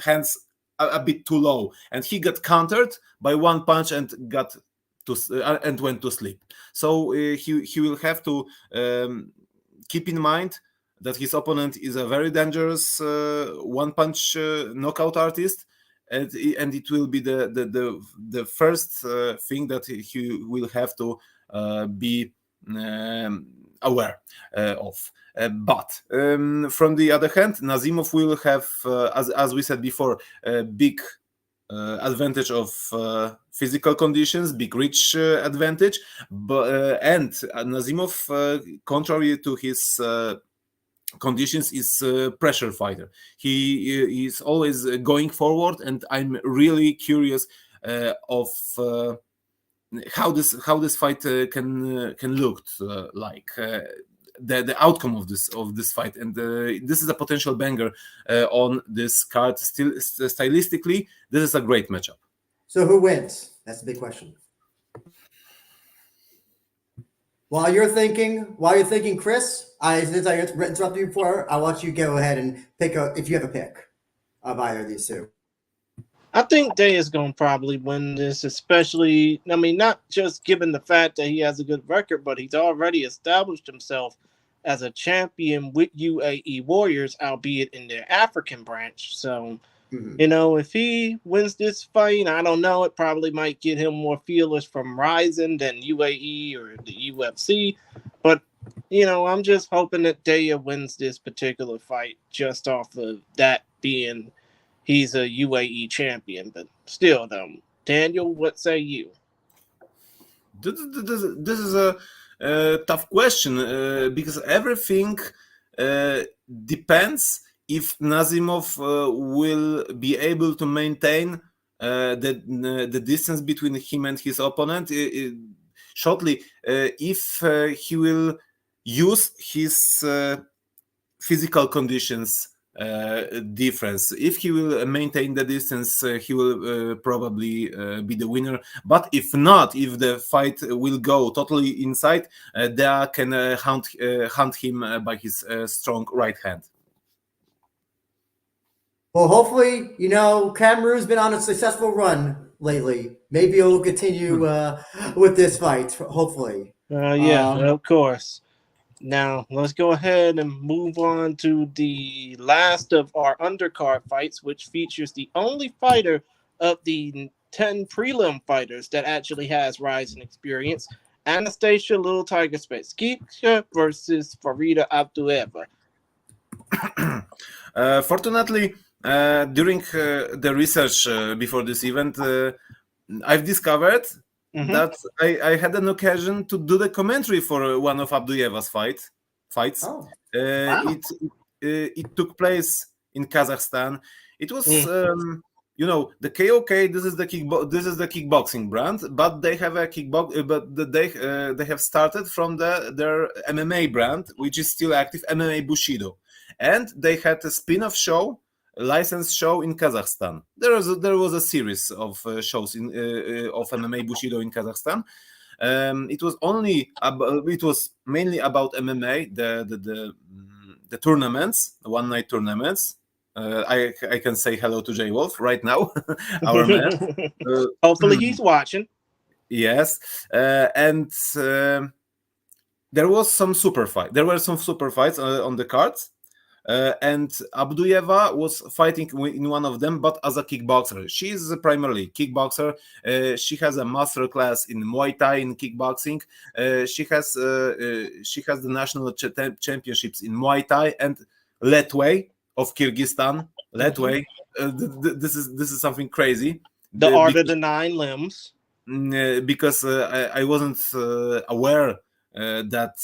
hands a bit too low, and he got countered by one punch and and went to sleep. So he will have to keep in mind that his opponent is a very dangerous one punch knockout artist. And it will be the first thing that he will have to be aware of. But from the other hand, Nazimov will have, as we said before, a big advantage of physical conditions, big reach advantage. And Nazimov, contrary to his conditions, is a pressure fighter. He is always going forward, and I'm really curious of how this fight can look like. The outcome of this fight, and this is a potential banger on this card. Still, stylistically, this is a great matchup. So who wins? That's the big question. While you're thinking, Chris, since I interrupted you before, I want you to go ahead and pick if you have a pick of either of these two. I think Day is going to probably win this, especially, I mean, not just given the fact that he has a good record, but he's already established himself as a champion with UAE Warriors, albeit in their African branch. So, if he wins this fight, I don't know, it probably might get him more feelers from Rizin than UAE or the UFC. But, I'm just hoping that Daya wins this particular fight just off of that being he's a UAE champion. But still, though, Daniel, what say you? This is a tough question because everything depends if Nazimov will be able to maintain the distance between him and his opponent shortly, if he will use his physical conditions difference. If he will maintain the distance, he will probably be the winner. But if not, if the fight will go totally inside, they can hunt him by his strong right hand. Well, hopefully, Cameroon's been on a successful run lately. Maybe it'll continue with this fight, hopefully. Of course. Now, let's go ahead and move on to the last of our undercard fights, which features the only fighter of the 10 prelim fighters that actually has Rizin experience, Anastasia Little Tiger Spetskika versus Farida Abdueva. Fortunately, during the research before this event, I've discovered that I had an occasion to do the commentary for one of Abdueva's fights. Oh. Wow. It took place in Kazakhstan. It was, the KOK. This is the kickboxing brand, but they have a they have started from their MMA brand, which is still active, MMA Bushido, and they had a spin-off show. Licensed show in Kazakhstan. There was a series of shows of MMA Bushido in Kazakhstan. It was mainly about MMA, the tournaments, one night tournaments. I can say hello to Jay Wolf right now, our man. Hopefully he's watching. Yes, and there were some super fights on the cards. and Abduyeva was fighting in one of them, but as a kickboxer. She is primarily kickboxer. She has a master class in Muay Thai in kickboxing. She has the national championships in Muay Thai and Letway of Kyrgyzstan. Letway. This is something crazy. The art of the 9 limbs. Because I wasn't aware that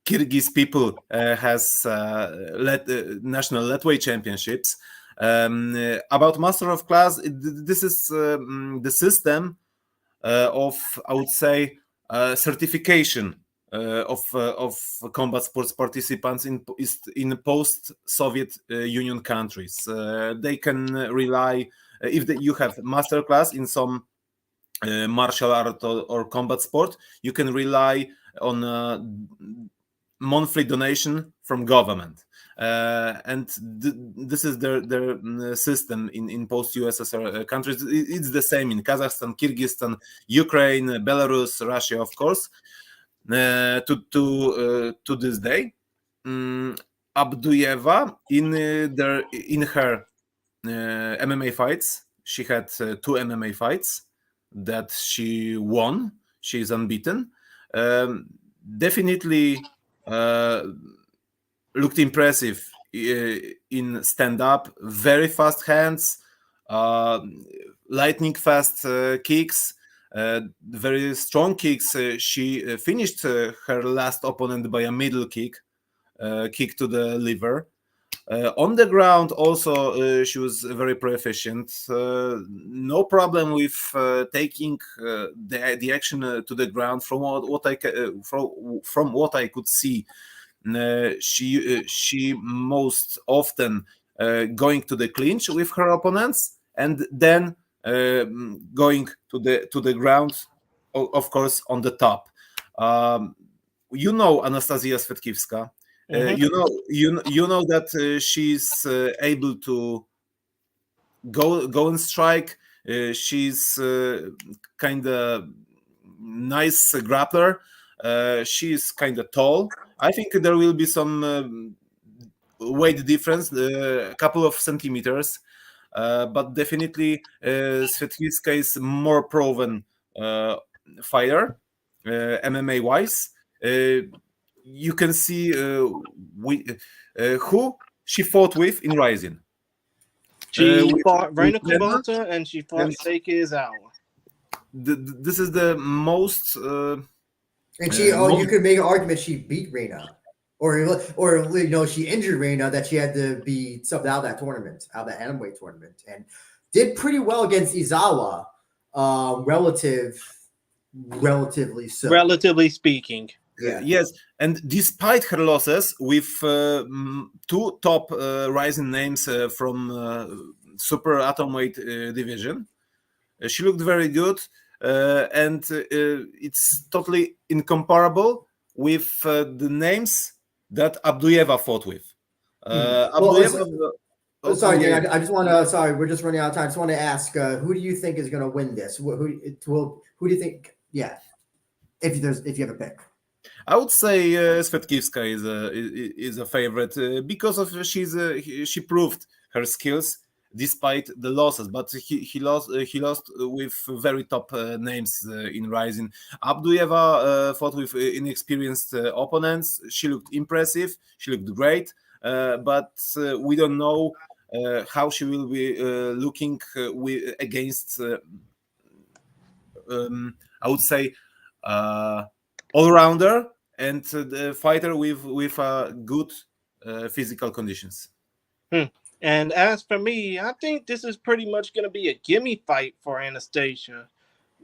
Kyrgyz people has national Letway championships. About master of class, this is the system of, I would say, certification of combat sports participants in post-Soviet Union countries. They can rely, if you have master class in some martial art or combat sport, you can rely on monthly donation from government, and this is their system in post-USSR countries. It's the same in Kazakhstan, Kyrgyzstan, Ukraine, Belarus, Russia, of course. To this day, Abduyeva in her MMA fights, she had 2 MMA fights that she won. She is unbeaten. Definitely looked impressive in stand-up. Very fast hands, lightning fast kicks, very strong kicks. She finished her last opponent by a middle kick to the liver. On the ground also she was very proficient. No problem with taking the action to the ground. From what I could see, she most often going to the clinch with her opponents and then going to the ground, of course, on the top. Anastasia Svetkivska. You know that she's able to go and strike. She's kind of nice grappler. She's kind of tall. I think there will be some weight difference, a couple of centimeters, but definitely Svetkivska is more proven fighter, MMA wise. You can see who she fought with in Rizin. She fought Reina Kubota and she fought Seiki Izawa. This is the most. And she, you could make an argument she beat Reina, or she injured Reina that she had to be subbed out of that tournament, out of the Atomweight tournament, and did pretty well against Izawa, relatively so. Relatively speaking. Yeah. Yes, and despite her losses with 2 top rising names from super atomweight division, she looked very good, and it's totally incomparable with the names that Abduyeva fought with. Sorry, I just want to. Sorry, we're just running out of time. I just want to ask, who do you think is going to win this? Who do you think? Yeah, if you have a pick. I would say Svetkivska is a favorite because of she proved her skills despite the losses, but he lost with very top names in Rizin. Abduyeva fought with inexperienced opponents. She looked impressive. She looked great, but we don't know how she will be looking against. I would say. All-rounder and the fighter with good physical conditions. And as for me, I think this is pretty much going to be a gimme fight for Anastasia,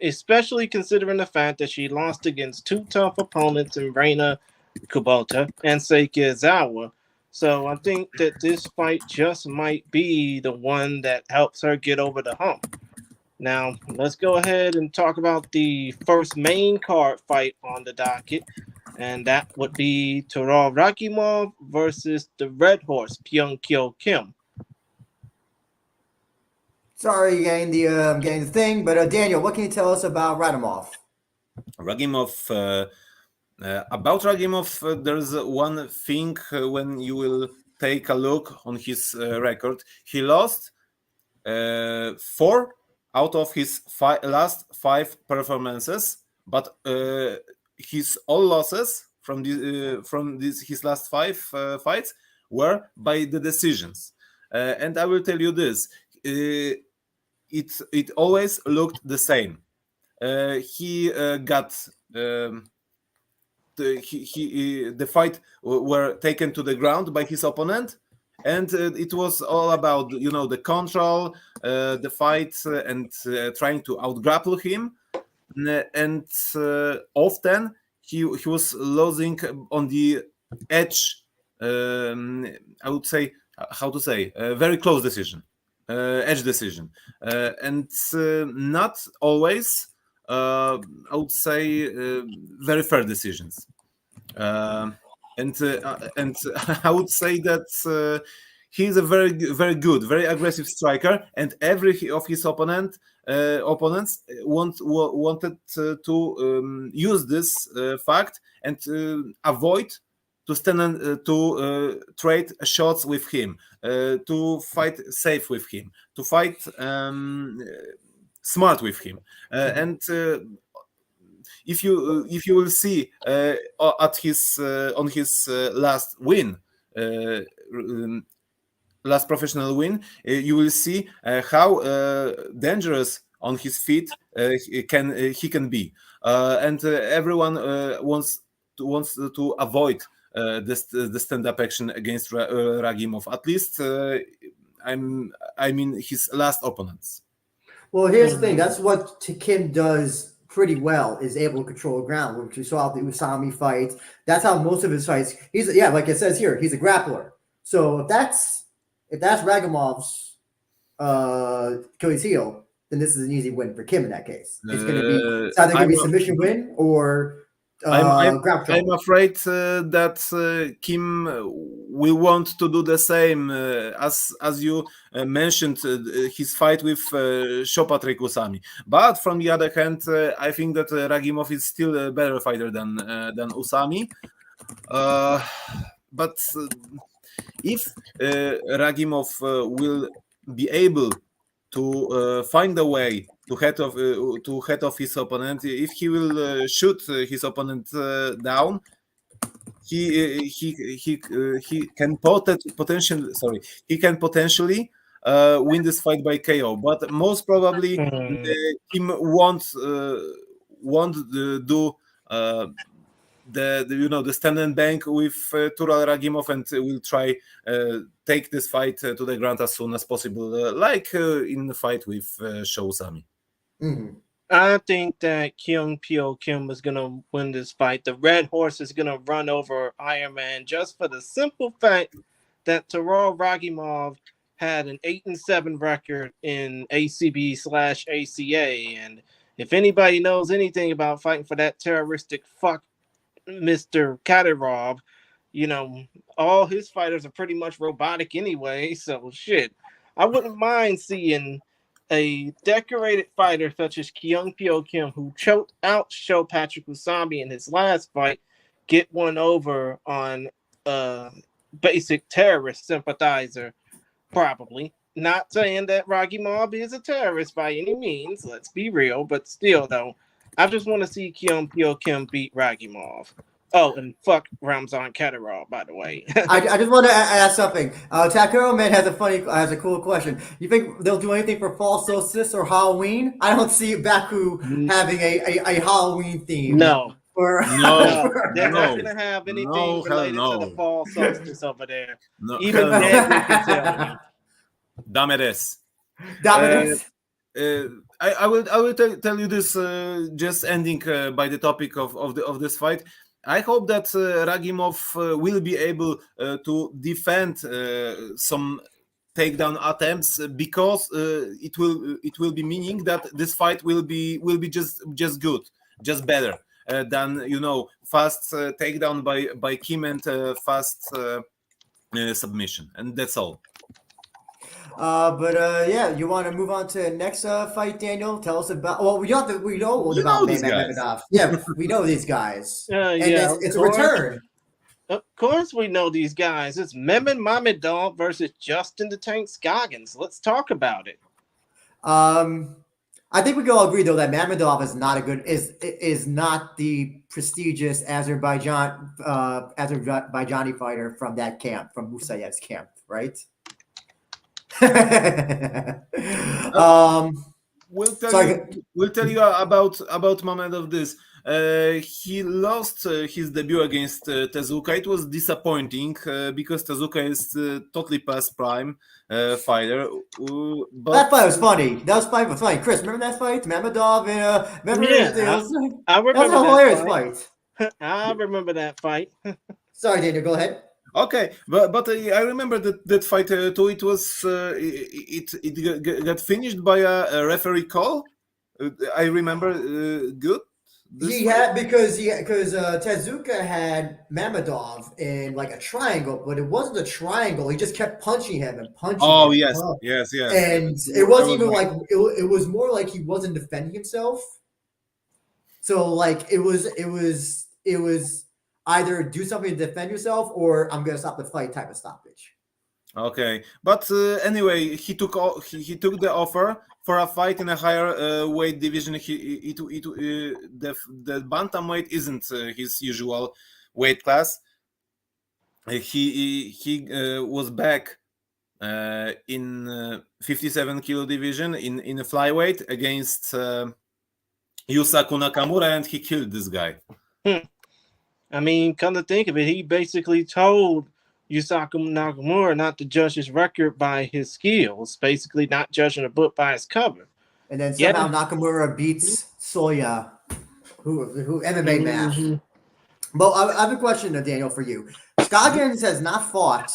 especially considering the fact that she lost against 2 tough opponents in Reina Kubota and Seiki Izawa. So I think that this fight just might be the one that helps her get over the hump. Now, let's go ahead and talk about the first main card fight on the docket, and that would be Taral Rakimov versus the Red Horse, Pyung-Kyo Kim. Sorry, getting the thing, but Daniel, what can you tell us about Radimov? About Radimov, there's one thing when you will take a look on his record, he lost 4 out of his last 5 performances, but his all losses from his last 5 fights were by the decisions. And I will tell you this: it always looked the same. He got the fight were taken to the ground by his opponent, and it was all about the control, the fight, and trying to outgrapple him. And often he was losing on the edge. I would say, how to say, a very close decision, edge decision, and not always. I would say very fair decisions, and I would say that he's a very, very good, very aggressive striker, and every of his opponents wanted to use this fact and avoid to stand and to trade shots with him, to fight safe with him, to fight smart with him, and if you will see at his on his last win, last professional win, you will see how dangerous on his feet he can be, and everyone wants to avoid the stand-up action against Ragimov. At least I mean his last opponents. Well, here's the thing. That's what Kim does pretty well, is able to control ground, which we saw the Usami fight. That's how most of his fights. Like it says here, he's a grappler. So if that's Ragimov's Achilles heel, then this is an easy win for Kim in that case. It's going to be either going to be submission win or I'm afraid that Kim will want to do the same as you mentioned his fight with Shopatrik Usami. But from the other hand, I think that Ragimov is still a better fighter than Usami. But if Ragimov will be able to find a way to head off his opponent, if he will shoot his opponent down, he can potentially win this fight by KO. But most probably Kim won't do the stand and bank with Tural Ragimov, and will try take this fight to the ground as soon as possible, like in the fight with Sho Usami. Mm-hmm. I think that Kyung Pyo Kim is going to win this fight. The Red Horse is going to run over Iron Man just for the simple fact that Tural Ragimov had an 8-7 record in ACB/ACA. And if anybody knows anything about fighting for that terroristic fuck, Mr. Karamov, all his fighters are pretty much robotic anyway. So shit, I wouldn't mind seeing a decorated fighter such as Kyung Pyo Kim, who choked out Sho Patrick Usami in his last fight, get one over on a basic terrorist sympathizer. Probably. Not saying that Ragimov is a terrorist by any means, let's be real, but still though, I just want to see Kyung Pyo Kim beat Ragimov. Oh, and fuck Ramzan Kadyrov, by the way. I just want to ask something. Takuro Man has a cool question. You think they'll do anything for Fall Solstice or Halloween? I don't see Baku having a Halloween theme. No. They're not going to have anything related to the Fall Solstice over there. No, even Ned can tell you. Damedes. I will tell you this, just ending by the topic of this fight. I hope that Ragimov will be able to defend some takedown attempts, because it will be meaning that this fight will be just good, just better than fast takedown by Kim and fast submission, and that's all. You want to move on to the next fight, Daniel? Tell us about. Well, we know about these guys. Yeah, we know these guys. And it's a return. Of course we know these guys. It's Mehmet Mamedov versus Justin the Tank Scoggins. Let's talk about it. I think we can all agree though that Mamedov is not is not the prestigious Azerbaijani fighter from that camp, from Musayev's camp, right? We'll tell you about Mamedov this. He lost his debut against Tezuka. It was disappointing because Tezuka is totally past prime fighter. But that fight was funny. That fight was funny. Chris, remember that fight? Mamedov and I remember that was a hilarious fight. I remember that fight. Sorry, Daniel, go ahead. Okay, but I remember that fight too. It was it got finished by a referee call. I remember good. Because Tezuka had Mamedov in like a triangle, but it wasn't a triangle. He just kept punching him and punching. Oh him. yes. And it wasn't even like it was more like he wasn't defending himself. So like it was either do something to defend yourself or I'm gonna stop the fight type of stoppage. Okay, but anyway, he took the offer for a fight in a higher weight division. The bantamweight isn't his usual weight class. He was back in 57 kilo division in a flyweight against Yusaku Nakamura, and he killed this guy. I mean, come to think of it, he basically told Yusaku Nakamura not to judge his record by his skills, basically not judging a book by its cover. And then somehow Nakamura beats Soya, who MMA math. But I have a question, Daniel, for you. Scoggins has not fought.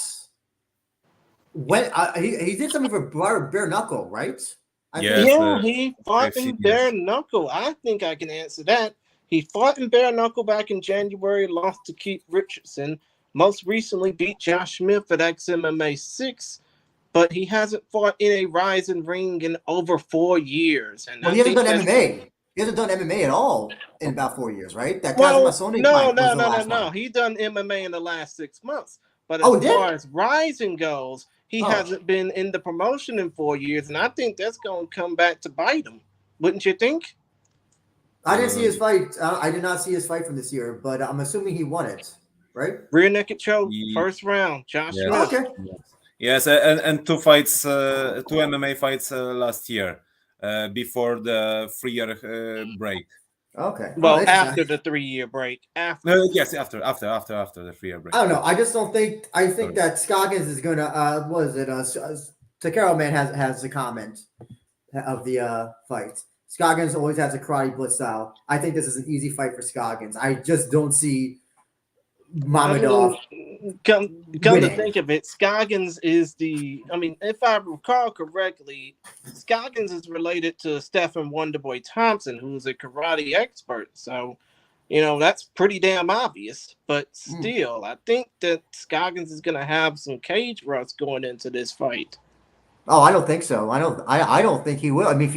When he did something for bare knuckle, right? He fought in bare knuckle. I think I can answer that. He fought in bare knuckle back in January, lost to Keith Richardson. Most recently beat Josh Smith at XMMA 6, but he hasn't fought in a Rizin ring in over 4 years. And he hasn't done MMA. He hasn't done MMA at all in about 4 years, right? That no. He done MMA in the last 6 months. But as far as Rizin goes, he hasn't been in the promotion in 4 years, and I think that's going to come back to bite him. Wouldn't you think? I didn't see his fight. I did not see his fight from this year, but I'm assuming he won it. Right? Rear naked choke, first round, Josh Smith. Okay. Yes, and two MMA fights last year before the 3-year break. Okay. Well, after the 3-year break. After the 3-year break. I don't know. I just don't think. I think that Scoggins is gonna. What is it? Takaro Man has a comment of the fight. Scoggins always has a karate blitz style. I think this is an easy fight for Scoggins. I just don't see Mamedov. Come to think of it, Scoggins is if I recall correctly, Scoggins is related to Stephen Wonderboy Thompson, who's a karate expert. So, that's pretty damn obvious. But still, I think that Scoggins is going to have some cage rust going into this fight. Oh, I don't think so. I don't think he will. I mean, if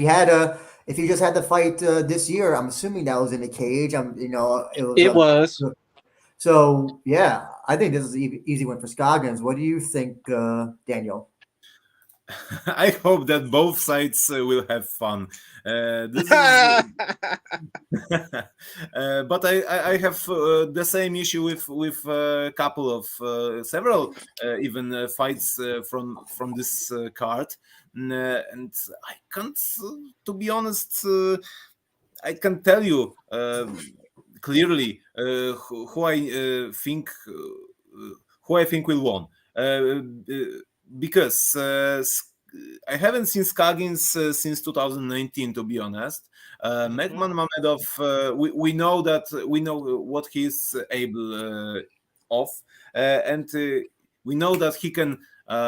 he just had the fight this year, I'm assuming that was in a cage. It was. So, yeah, I think this is an easy win for Scoggins. What do you think, Daniel? I hope that both sides will have fun. But I have the same issue with a couple of several even fights from this card, and I can't, to be honest, I can tell you clearly who I think will win, because I haven't seen Scoggins since 2019, to be honest. Mehmet Mamedov, we know what he's able of, and we know that he can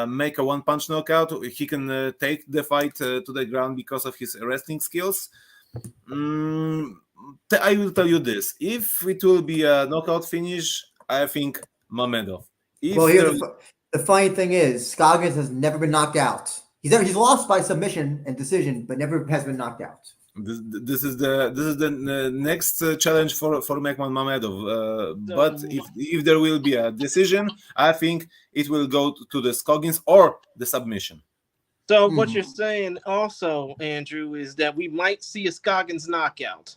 make a one-punch knockout. He can take the fight to the ground because of his wrestling skills. I will tell you this: if it will be a knockout finish, I think Mamedov. The funny thing is, Scoggins has never been knocked out. He's lost by submission and decision, but never has been knocked out. This is the next challenge for Mekman but if there will be a decision, I think it will go to the Scoggins or the submission. So what you're saying also, Andrew, is that we might see a Scoggins knockout.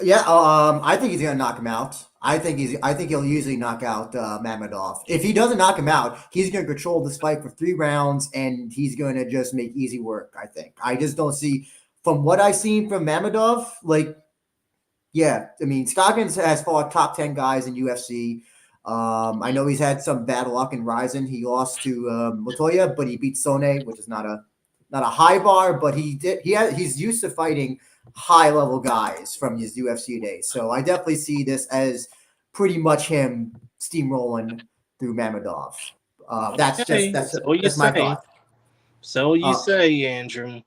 Yeah, I think he's gonna knock him out. I think he'll usually knock out Mamedov. If he doesn't knock him out, he's gonna control this fight for 3 rounds, and he's gonna just make easy work. I think. I just don't see, from what I've seen from Mamedov, like, yeah, I mean, Scoggins has fought top 10 guys in UFC. I know he's had some bad luck in Rizin. He lost to Latoya, but he beat Sone, which is not a high bar, but he's used to fighting high level guys from his UFC days. So I definitely see this as pretty much him steamrolling through Mamedov. That's my thought. So you say, Andrew.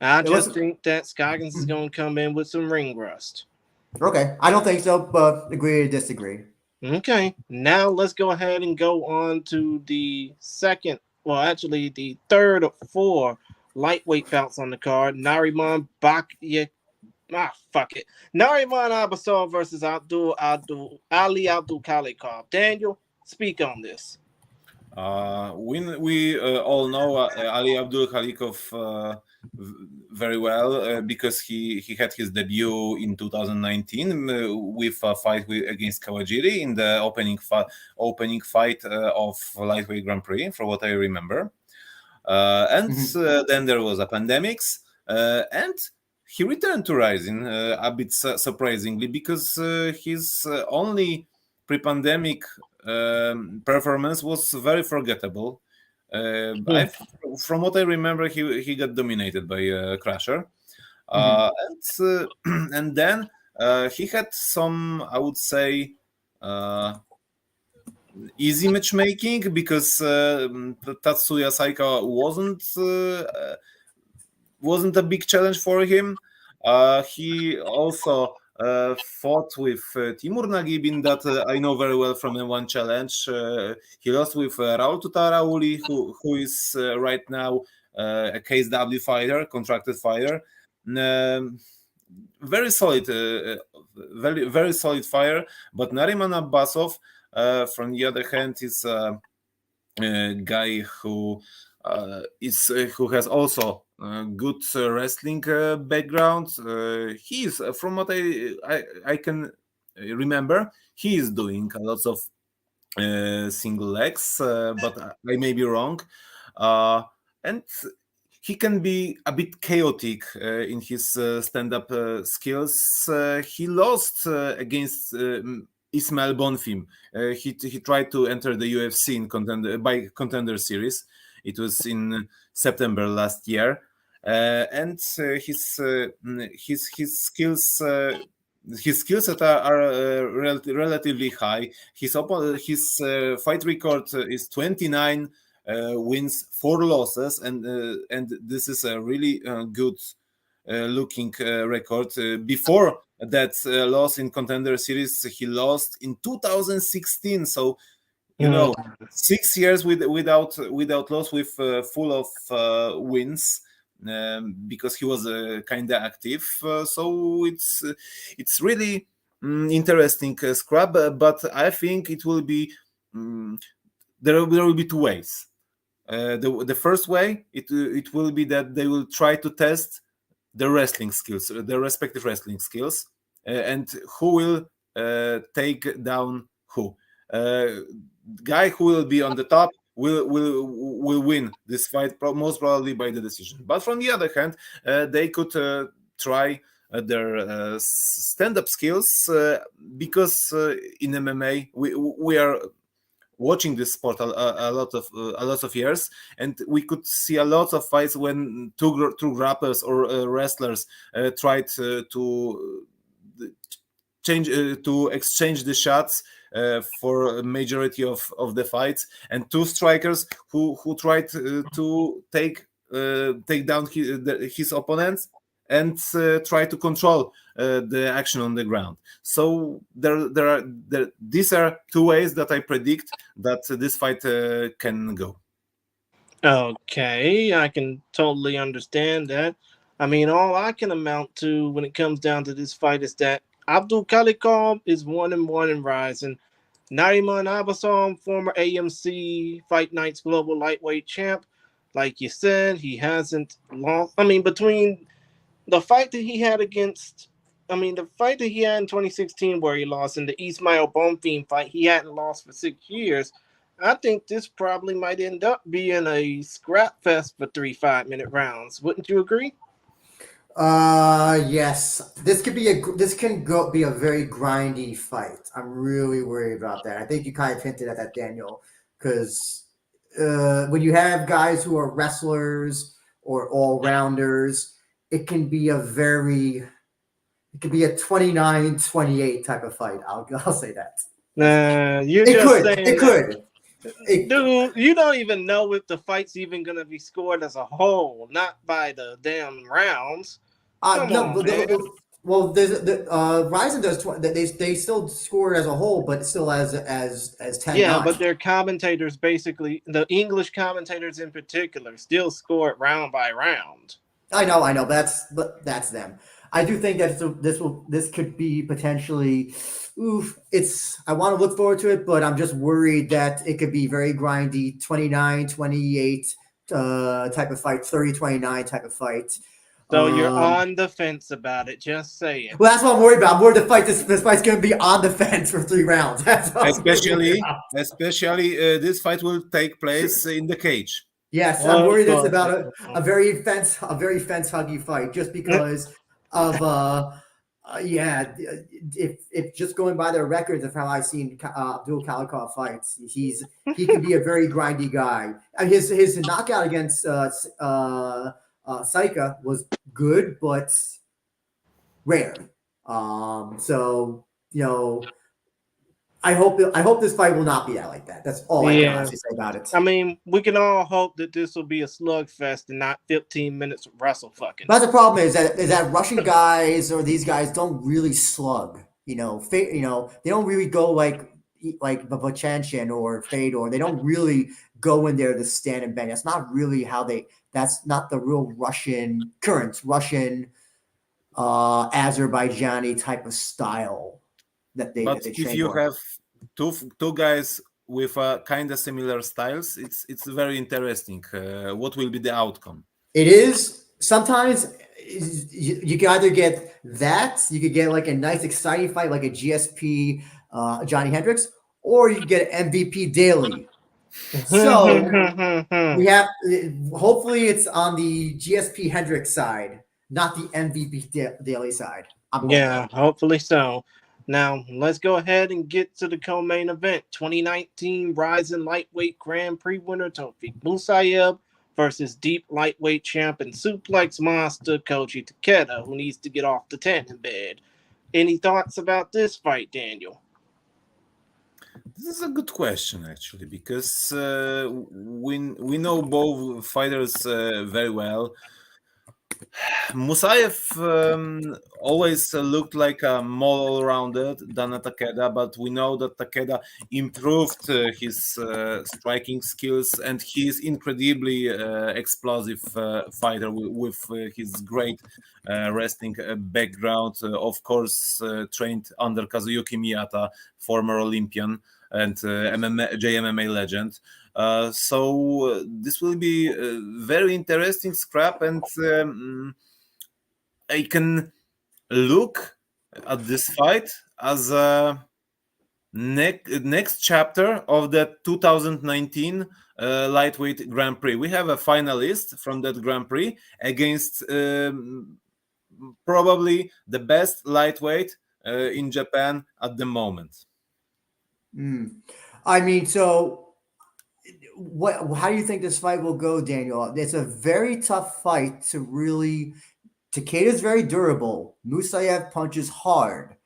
I just think that Scoggins is going to come in with some ring rust. Okay, I don't think so, but agree to disagree. Okay, now let's go ahead and go on to the the third of 4 lightweight bouts on the card. Nariman Abbasov versus Ali Abdul Khalikov. Daniel, speak on this. We all know Ali Abdul Khalikov very well because he had his debut in 2019 with a fight against Kawajiri in the opening fight of lightweight Grand Prix, from what I remember. Then there was a pandemic, and he returned to Rizin a bit surprisingly, because his only pre-pandemic performance was very forgettable. From what I remember, he got dominated by Crusher, and then he had some, I would say, easy matchmaking, because Tatsuya Saika wasn't a big challenge for him. He also fought with Timur Nagibin, that I know very well from one challenge. He lost with Raul Tutarauli, who is right now a KSW fighter, contracted fighter. Very solid, very solid fighter. But Nariman Abbasov, from the other hand, is a guy who has also good wrestling background. He is, from what I can remember, he is doing a lot of single legs, but I may be wrong. And he can be a bit chaotic in his stand-up skills. He lost against Ismail Bonfim. He tried to enter the UFC in Contender Series. It was in September last year, and his skills. His skill set are relatively high. His fight record is 29 wins, 4 losses, and this is a really good looking record. Before that loss in Contender Series, he lost in 2016. So, 6 years without loss, with full of wins. Because he was kind of active, so it's really interesting scrap. But I think it will be there will be 2 ways. The first way, it will be that they will try to test their wrestling skills, their respective wrestling skills, and who will take down who. Guy who will be on the top will win this fight, most probably by the decision. But from the other hand, they could try their stand-up skills, because in MMA we are watching this sport a lot of years, and we could see a lot of fights when two grapplers or wrestlers tried to exchange the shots for a majority of the fights, and 2 strikers who tried to take down his opponents and try to control the action on the ground. So these are 2 ways that I predict that this fight can go. Okay, I can totally understand that. I mean, all I can amount to when it comes down to this fight is that Abdul Kalikov is 1-1 in Rizin. Nariman Abasom, former AMC Fight Nights Global Lightweight Champ. Like you said, he hasn't lost. I mean, between the fight that he had against, the fight that he had in 2016 where he lost, and the Ismail Bonfim fight, he hadn't lost for 6 years. I think this probably might end up being a scrap fest for 3 5-minute rounds. Wouldn't you agree? Yes. This can be be a very grindy fight. I'm really worried about that. I think you kind of hinted at that, Daniel, because when you have guys who are wrestlers or all-rounders, it can be a 29-28 type of fight. I'll say that. It could. Dude, you don't even know if the fight's even going to be scored as a whole, not by the damn rounds. Rizin does 20. They still score it as a whole, but still as 10. Yeah, but their commentators, basically the English commentators in particular, still score it round by round. I know. But that's them. I do think that this could be potentially. I want to look forward to it, but I'm just worried that it could be very grindy, 29-28 type of fight, 30-29 type of fight. So you're on the fence about it. Just say it. Well, that's what I'm worried about. I'm worried this fight's going to be on the fence for 3 rounds. Especially, this fight will take place in the cage. Yes, I'm worried it's about a very fence huggy fight, just because of if just going by their records of how I've seen Abdul Kalikov fights, he can be a very grindy guy. And his knockout against Saika was good, but rare. So I hope this fight will not be like that. That's all I can honestly say about it. I mean, we can all hope that this will be a slugfest and not 15 minutes of wrestle fucking. But the problem is that Russian guys or these guys don't really slug. They don't really go like Vachanchin or Fedor. They don't really go in there to stand and bang. That's not really how they. That's not the real Russian Azerbaijani type of style that they. But if you have two guys with kind of similar styles, it's very interesting. What will be the outcome? It is sometimes you can either get that, you could get like a nice exciting fight like a GSP Johnny Hendricks, or you get an MVP Daly. So we have hopefully it's on the GSP Hendricks side, not the MVP Daly side. Hopefully so. Now let's go ahead and get to the co-main event. 2019 Rizin Lightweight Grand Prix winner Tofik Musayev versus deep lightweight champ and suplex monster Koji Takeda, who needs to get off the tanning bed. Any thoughts about this fight, Daniel? This is a good question, actually, because we know both fighters very well. Musayev always looked like a more all-rounded than Takeda, but we know that Takeda improved his striking skills, and he is incredibly explosive fighter with his great wrestling background. Of course, trained under Kazuyuki Miyata, former Olympian and JMMA legend. So this will be a very interesting scrap, and I can look at this fight as a next chapter of the 2019 lightweight Grand Prix. We have a finalist from that Grand Prix against probably the best lightweight in Japan at the moment. I mean, so how do you think this fight will go, Daniel? It's a very tough fight to really. Takeda's very durable. Musayev punches hard.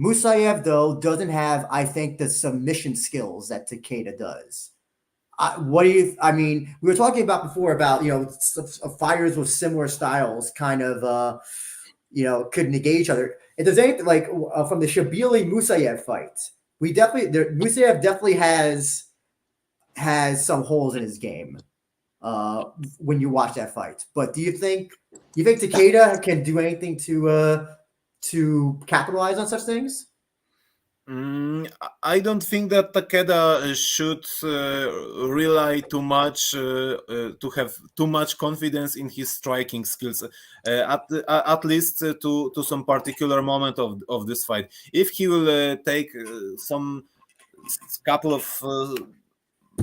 Musayev, though, doesn't have, I think, the submission skills that Takeda does. We were talking about before about, fighters with similar styles kind of, could negate each other. If there's anything like from the Shabili Musayev fight, Musayev definitely has some holes in his game. when you watch that fight. But do you think Takeda can do anything to capitalize on such things? I don't think that Takeda should rely too much to have too much confidence in his striking skills, at least to some particular moment of this fight. If he will take some couple of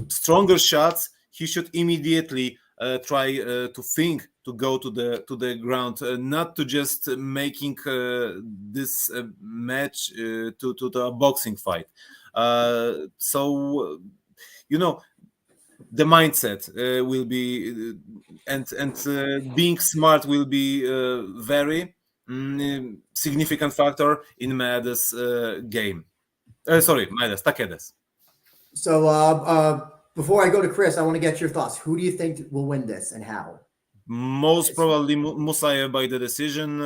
stronger shots, he should immediately try to think to go to the ground, not to just making this match to the boxing fight. So the mindset will be and being smart will be very significant factor in Maeda's game. Maeda's Takeda's. So before I go to Chris, I want to get your thoughts. Who do you think will win this and how? Most probably Musayev by the decision,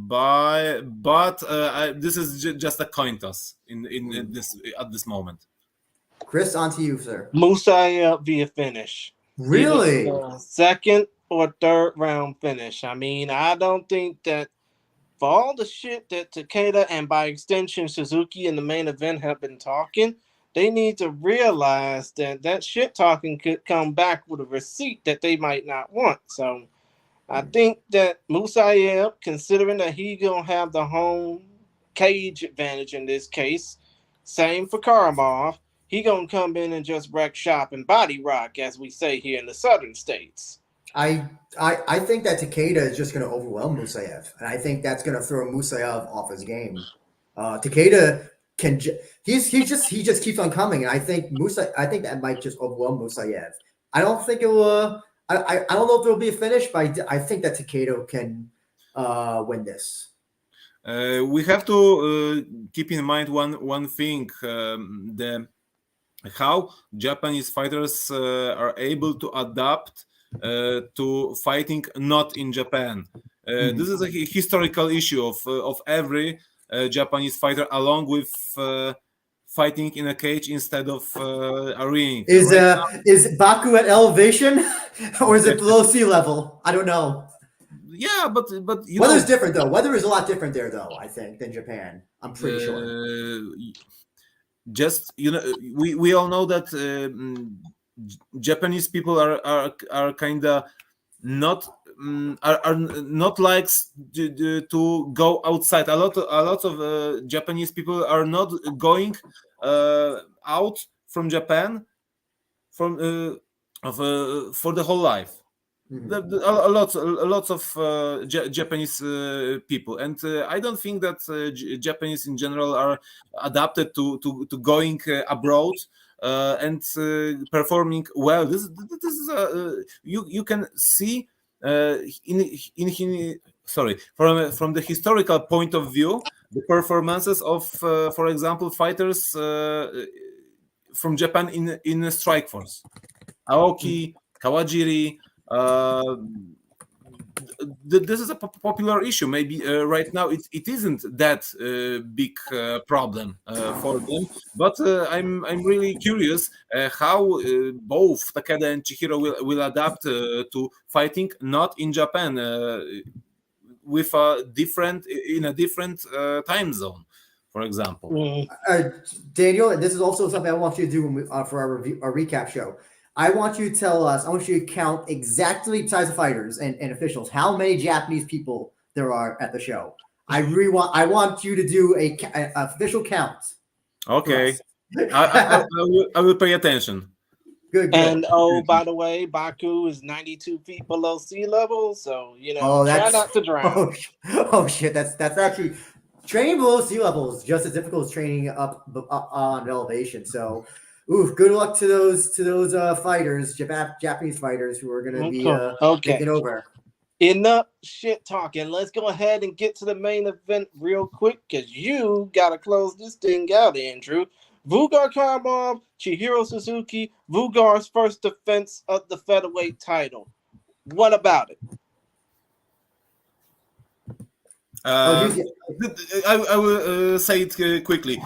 but this is just a coin toss in this at this moment. Chris, on to you, sir. Musayev via finish. Really? Second or third round finish. I mean, I don't think that for all the shit that Takeda and by extension Suzuki in the main event have been talking, they need to realize that shit talking could come back with a receipt that they might not want. So I think that Musayev, considering that he's going to have the home cage advantage in this case, same for Karamov, he going to come in and just wreck shop and body rock, as we say here in the southern states. I think that Takeda is just going to overwhelm Musayev, and I think that's going to throw Musayev off his game. Takeda he just keeps on coming, and I think that might just overwhelm Musayev. I don't think it will. I don't know if there will be a finish, but I think that Takeda can win this. We have to keep in mind one thing: how Japanese fighters are able to adapt to fighting not in Japan. This is a historical issue of every Japanese fighter, along with fighting in a cage instead of a ring. Is Baku at elevation, or is it below sea level? I don't know. Yeah, but weather's different though. Weather is a lot different there, though. I think than Japan. I'm pretty sure. Just we all know that Japanese people are kind of not are not likes to go outside. A lot of Japanese people are not going out from Japan for the whole life. A lot of Japanese people, and I don't think that Japanese in general are adapted to going abroad and performing well. This is you can see from the historical point of view the performances of, for example, fighters from Japan in a strike force, Aoki, Kawajiri. This is a popular issue. Maybe right now it isn't that big problem for them, but I'm really curious how both Takeda and Chihiro will adapt to fighting not in Japan with a different time zone, for example. Daniel, this is also something I want you to do for our recap show. I want you to tell us, I want you to count exactly, besides the fighters and officials, how many Japanese people there are at the show. I want you to do a official count. Okay. I will pay attention. Good. And by the way, Baku is 92 feet below sea level, so try not to drown. Oh shit, that's actually training below sea level is just as difficult as training up on elevation. So good luck to those fighters, Japanese fighters who are going to be taking over. Enough shit talking. Let's go ahead and get to the main event real quick, because you got to close this thing out, Andrew. Vugar Karamov, Chihiro Suzuki, Vugar's first defense of the featherweight title. What about it? I will say it quickly.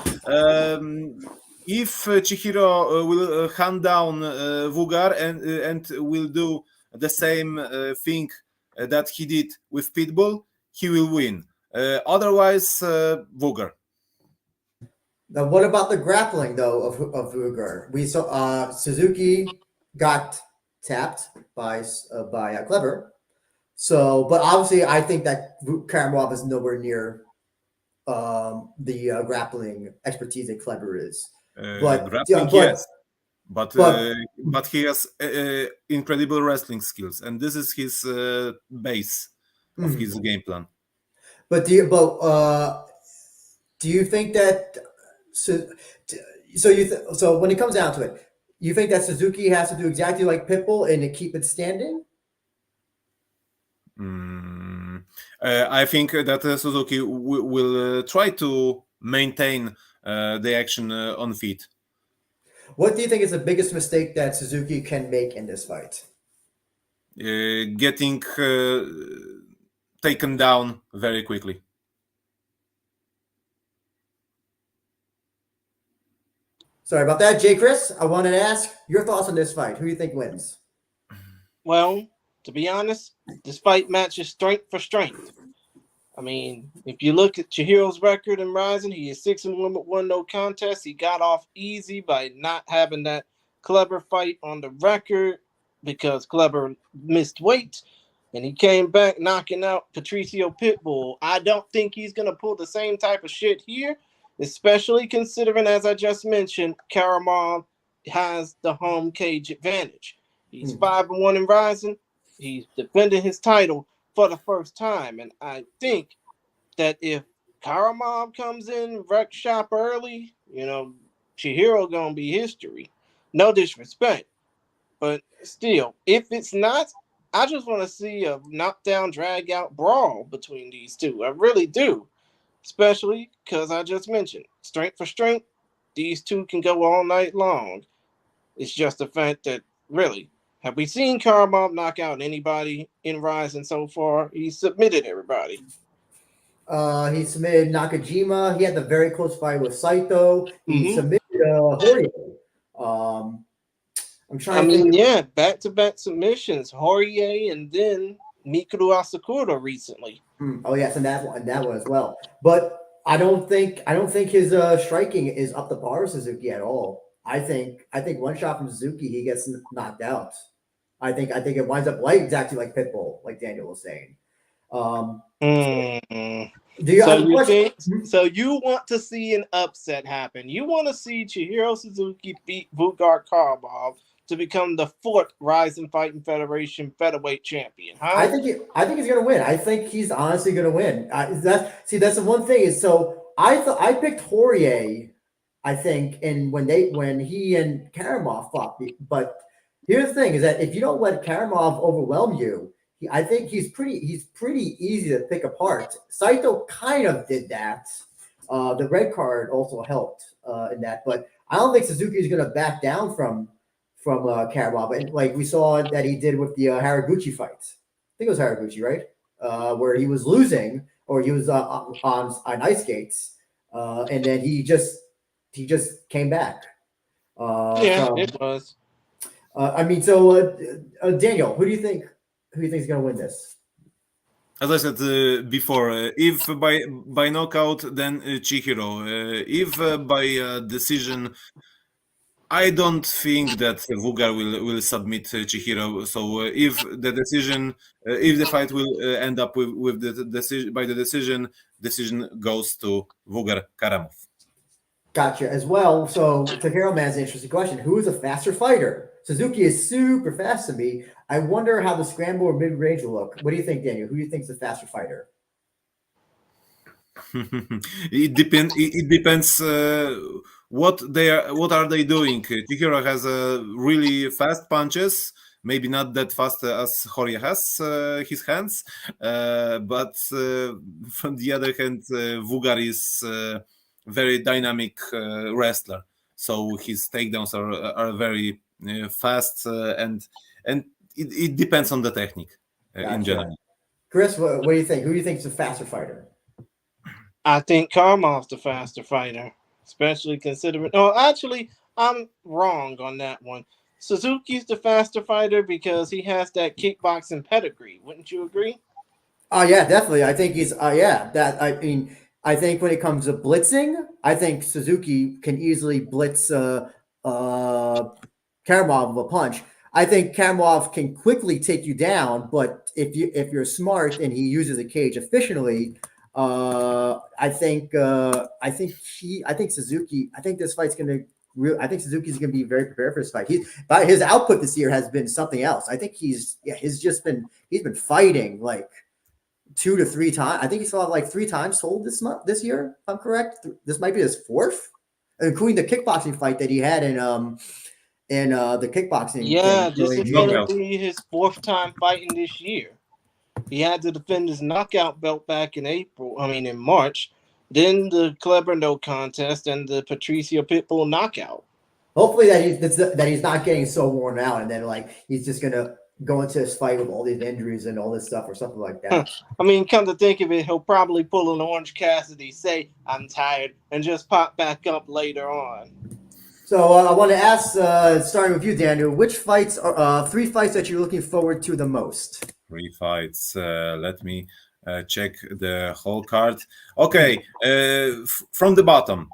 If Chihiro will hand down Vugar and will do the same thing that he did with Pitbull, he will win. Otherwise, Vugar. Now, what about the grappling though of Ruger? We saw Suzuki got tapped by Clever. So, but obviously, I think that Karamov is nowhere near the grappling expertise that Clever is. But Grappling, yes, but he has incredible wrestling skills, and this is his base of his game plan. But do you think that so when it comes down to it, you think that Suzuki has to do exactly like Pitbull and to keep it standing? I think that Suzuki will try to maintain the action on feet. What do you think is the biggest mistake that Suzuki can make in this fight? Getting taken down very quickly. Sorry about that, Jay Chris. I wanted to ask your thoughts on this fight. Who do you think wins? Well, to be honest, this fight matches strength for strength. I mean, if you look at Chihiro's record in Rizin, he is 6-1 with 1 no contest. He got off easy by not having that Clever fight on the record because Clever missed weight, and he came back knocking out Patricio Pitbull. I don't think he's going to pull the same type of shit here, especially considering, as I just mentioned, Karamov has the home cage advantage. He's 5-1 in Rizin. He's defending his title for the first time. And I think that if Karamov comes in, wreck shop early, Chihiro going to be history. No disrespect. But still, if it's not, I just want to see a knockdown, drag-out brawl between these two. I really do. Especially because I just mentioned, strength for strength, these two can go all night long. It's just the fact that, really, have we seen Karamov knock out anybody in Rizin so far? He submitted everybody. He submitted Nakajima. He had the very close fight with Saito. He submitted Horie. I'm trying to think. Back-to-back submissions. Horie and then Mikuru Asakura recently. Oh yes, and that one as well. But I don't think his striking is up to par with Suzuki at all. I think one shot from Suzuki, he gets knocked out. I think it winds up exactly like Pitbull, like Daniel was saying. So you want to see an upset happen? You want to see Chihiro Suzuki beat Vugar Karamov to become the 4th Rizin Fighting Federation featherweight champion? Huh? I think he's gonna win. I think he's honestly gonna win. That's the one thing is. So I picked Horie, I think, and when he and Karamov fought, but here's the thing: is that if you don't let Karamov overwhelm you, I think he's pretty easy to pick apart. Saito kind of did that. The red card also helped in that, but I don't think Suzuki is going to back down from Karamov, and like we saw that he did with the Haraguchi fight. I think it was Haraguchi, right? Where he was losing, or he was on ice skates, and then he just came back. It was. Daniel, who do you think is going to win this? As I said before, if by knockout, then Chihiro. If by decision, I don't think that Vugar will submit Chihiro. So if the fight will end up with the decision, by the decision goes to Vugar Karamov. Gotcha as well. So Tahiro Man is an interesting question. Who is a faster fighter? Suzuki is super fast to me. I wonder how the scramble or mid-range will look. What do you think, Daniel? Who do you think is the faster fighter? It depends. What are they doing? Chihiro has really fast punches. Maybe not that fast as Horie has his hands, but from the other hand, Vugar is very dynamic wrestler. So his takedowns are very fast, and it depends on the technique in general. Chris, what do you think? Who do you think is the faster fighter? I think Karamov's the faster fighter, especially considering. Oh, actually, I'm wrong on that one. Suzuki's the faster fighter because he has that kickboxing pedigree. Wouldn't you agree? Oh yeah, definitely. I think he's I mean, I think when it comes to blitzing, I think Suzuki can easily blitz Karamov with a punch. I think Karamov can quickly take you down, but if you're smart and he uses a cage efficiently, I think Suzuki. I think this fight's gonna. I think Suzuki's gonna be very prepared for this fight. His output this year has been something else. I think he's been fighting like 2 to 3 times. I think he saw like 3 times total this year. If I'm correct. This might be his 4th, including the kickboxing fight that he had in the kickboxing. Yeah, thing. this Really is going to be his 4th time fighting this year. He had to defend his knockout belt back in in March. Then the Kleber no contest and the Patricio Pitbull knockout. Hopefully that he's not getting so worn out, and then like he's just gonna go into his fight with all these injuries and all this stuff or something like that. I mean, come to think of it, he'll probably pull an Orange Cassidy, say I'm tired, and just pop back up later on. So I want to ask, starting with you, Daniel, which fights are 3 fights that you're looking forward to the most? 3 fights. Let me check the whole card. Okay, from the bottom,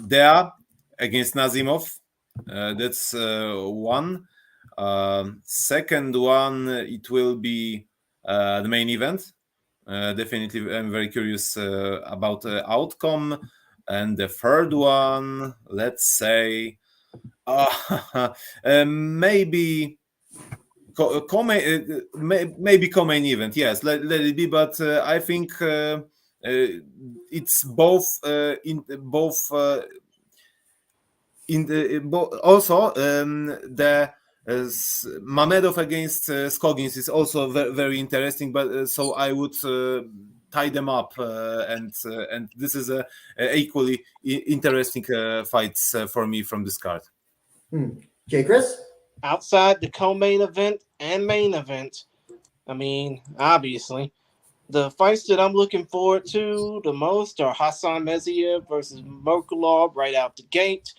Dea against Nazimov. That's one. Second one, it will be the main event. Definitely, I'm very curious about the outcome. And the third one, let's say, maybe maybe co-main event. Yes, let it be. But I think it's both also the Mamedov against Skogins is also very interesting. But so I would tie them up, and this is a equally interesting fights for me from this card. Jay Chris? Outside the co-main event and main event, I mean, obviously, the fights that I'm looking forward to the most are Hassan Meziev versus Merkulov right out the gate.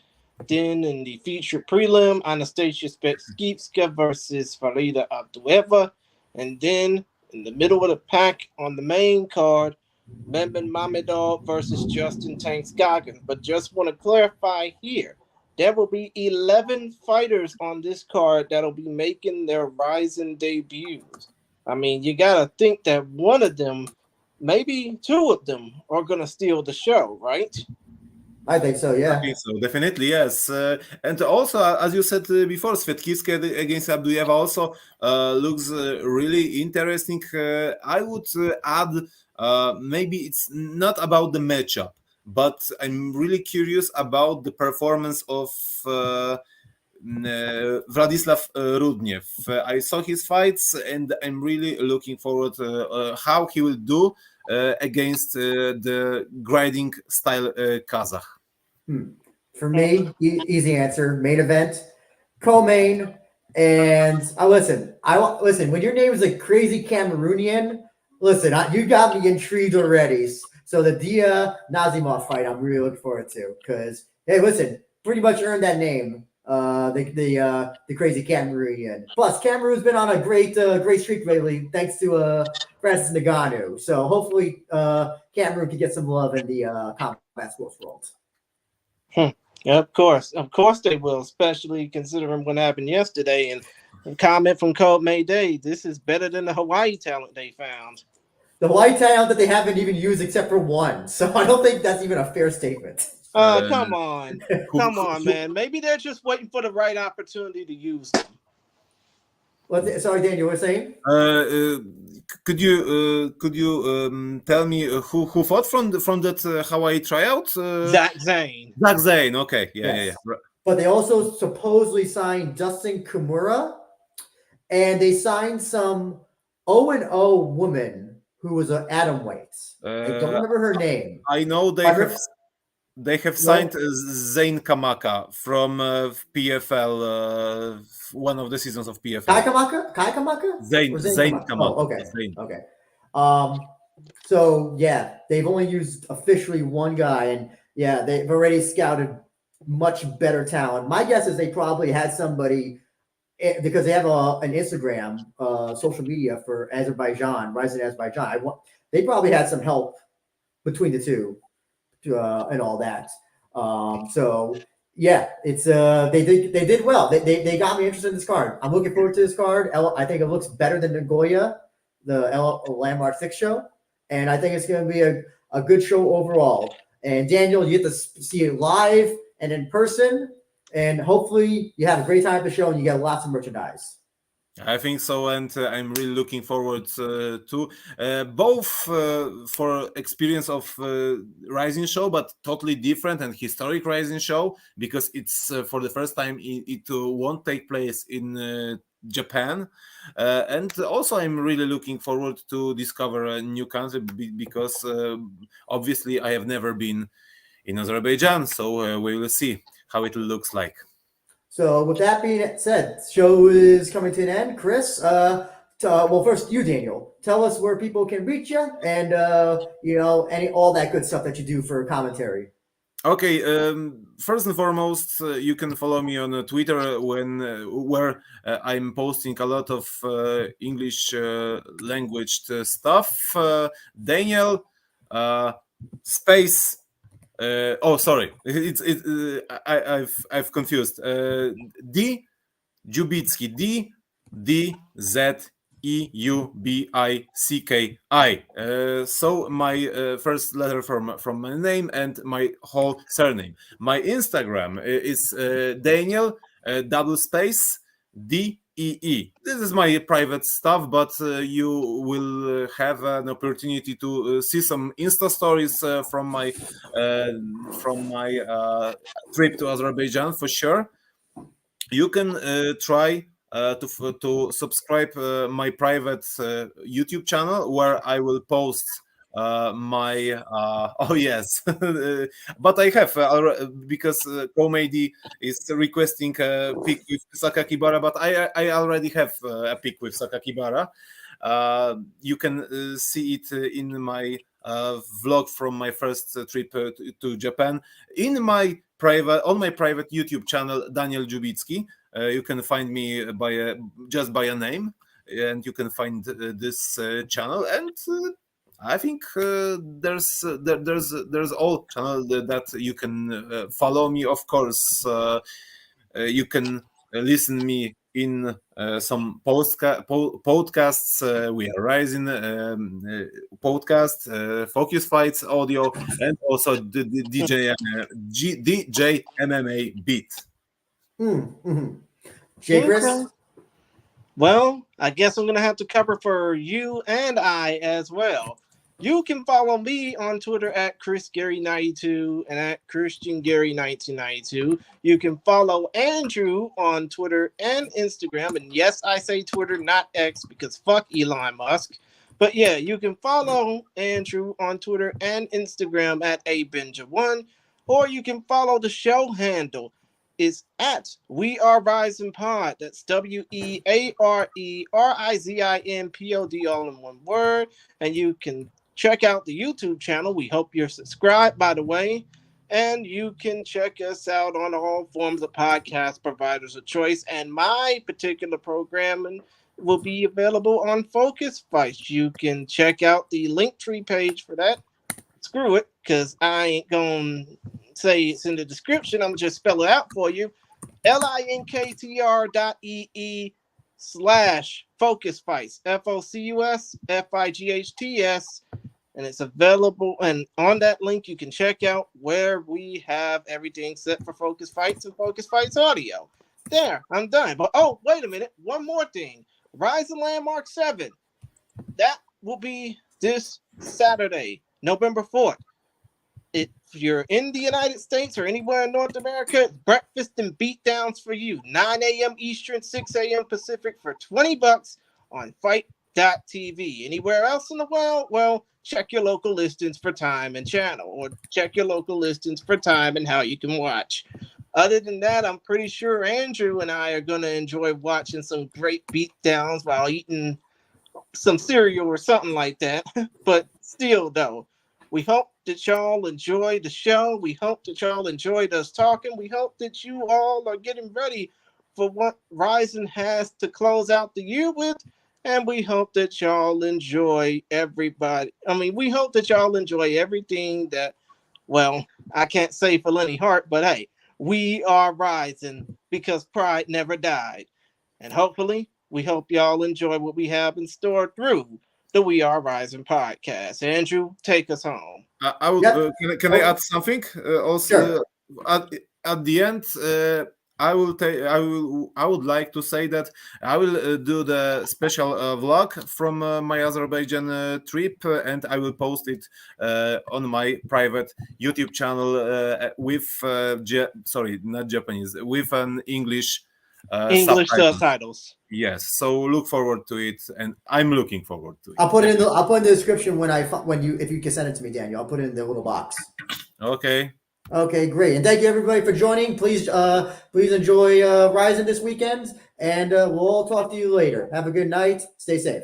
Then in the featured prelim, Anastasia Spetskivska versus Farida Abdueva. And then in the middle of the pack on the main card, Mehmet Mamedov versus Justin Tanks Goggins. But just want to clarify here, there will be 11 fighters on this card that'll be making their Rizin debuts. I mean, you got to think that one of them, maybe 2 of them, are going to steal the show, right? I think so, yeah. I think so, definitely, yes. And also, as you said before, Svetkivska against Abdueva also looks really interesting. I would add, maybe it's not about the matchup, but I'm really curious about the performance of Vladislav Rudnev. I saw his fights, and I'm really looking forward to how he will do against the grinding style Kazakh. For me, easy answer: main event, co-main, and listen. When your name is a crazy Cameroonian. Listen, you got me intrigued already. So the Dia Nazimov fight, I'm really looking forward to because hey, listen, pretty much earned that name. The crazy Cameroonian. Plus, Cameroon's been on a great streak lately, thanks to Francis Ngannou. So hopefully, Cameroon can get some love in the combat sports world. Yeah, of course they will, especially considering what happened yesterday. And a comment from Cold Mayday: this is better than the Hawaii talent they found. The Hawaii talent that they haven't even used except for one. So I don't think that's even a fair statement. Come on, man. Maybe they're just waiting for the right opportunity to use them. Sorry, Daniel, you were saying? Could you tell me who fought from that Hawaii tryout? Zach Zane. Zach Zane. Okay, Yes. yeah. But they also supposedly signed Dustin Kimura, and they signed some 0-0 woman who was an atom weight. I don't remember her name. I know they have signed Zane Kamaka from PFL, one of the seasons of PFL. Kai Kamaka? Zane Kamaka. Oh, okay. Zane. Okay. So yeah, they've only used officially one guy, and yeah, they've already scouted much better talent. My guess is they probably had somebody because they have an Instagram, social media for Azerbaijan, Rizin Azerbaijan. They probably had some help between the two and all that. So yeah, it's they did well. They got me interested in this card. I'm looking forward to this card. I think it looks better than Nagoya, the Landmark 6 show, and I think it's going to be a good show overall. And Daniel, you get to see it live and in person, and hopefully you have a great time at the show and you get lots of merchandise. I think so, and I'm really looking forward to both for experience of Rising show, but totally different and historic Rising show, because it's for the first time it won't take place in Japan, and also I'm really looking forward to discover a new country because obviously I have never been in Azerbaijan, so we will see how it looks like. So with that being said, show is coming to an end. Chris, well, first you, Daniel, tell us where people can reach you and all that good stuff that you do for commentary. Okay, first and foremost, you can follow me on Twitter where I'm posting a lot of English language stuff. Daniel space. Sorry, I've confused. D Dziubicki, Dzubicki. So my first letter from my name and my whole surname. My Instagram is Daniel double space DEE. This is my private stuff, but you will have an opportunity to see some Insta stories from my trip to Azerbaijan for sure. You can try to subscribe my private YouTube channel where I will post my oh yes but I have because Komedi is requesting a pic with Sakakibara, but I already have a pic with Sakakibara. You can see it in my vlog from my first trip to Japan on my private YouTube channel, Daniel Dziubicki. You can find me just by a name, and you can find this channel. And I think there's all channel that you can follow me. Of course, you can listen me in some podcasts. We are Rising podcast, Focus Fights audio, and also the DJ MMA beat. Jay Chris? Okay. Well, I guess I'm going to have to cover for you and I as well. You can follow me on Twitter at ChrisGary92 and at ChristianGary1992. You can follow Andrew on Twitter and Instagram. And yes, I say Twitter, not X, because fuck Elon Musk. But yeah, you can follow Andrew on Twitter and Instagram at abenja1, or you can follow the show handle. Is at We Are Rising Pod. That's WeAreRizinPod, all in one word. And you can check out the YouTube channel. We hope you're subscribed, by the way. And you can check us out on all forms of podcast providers of choice. And my particular programming will be available on Focus Fights. You can check out the Linktree page for that. Screw it, because I ain't going to say it's in the description. I'm going to just spell it out for you. linktr.ee/Focus Fights. FOCUSFIGHTS. And it's available. And on that link, you can check out where we have everything set for Focus Fights and Focus Fights audio. There, I'm done. But oh, wait a minute. One more thing. Rizin Landmark 7. That will be this Saturday, November 4th. If you're in the United States or anywhere in North America, breakfast and beatdowns for you. 9 a.m. Eastern, 6 a.m. Pacific for $20 on FITEtv. Anywhere else in the world? Well, check your local listings for time and channel, or check your local listings for time and how you can watch. Other than that, I'm pretty sure Andrew and I are going to enjoy watching some great beatdowns while eating some cereal or something like that. But still, though, We hope that y'all enjoyed the show. We hope that y'all enjoyed us talking. We hope that you all are getting ready for what Rizin has to close out the year with. And we hope that y'all enjoy everybody. We hope that y'all enjoy everything that, well, I can't say for Lenny Hart, but hey, we are Rizin because pride never died. And hopefully, we hope y'all enjoy what we have in store through the We Are Rizin podcast. Andrew, take us home. I would. Yep. Can I add something? Also, Sure. at the end, I will take. I would like to say that I will do the special vlog from my Azerbaijan trip, and I will post it on my private YouTube channel with sorry, not Japanese, with an English Subtitles. Yes, so look forward to it, and I'm looking forward to it. I'll put it in the description if you can send it to me, Daniel. I'll put it in the little box. Okay. Okay, great. And thank you everybody for joining. Please enjoy Rizin this weekend, and we'll all talk to you later. Have a good night. Stay safe.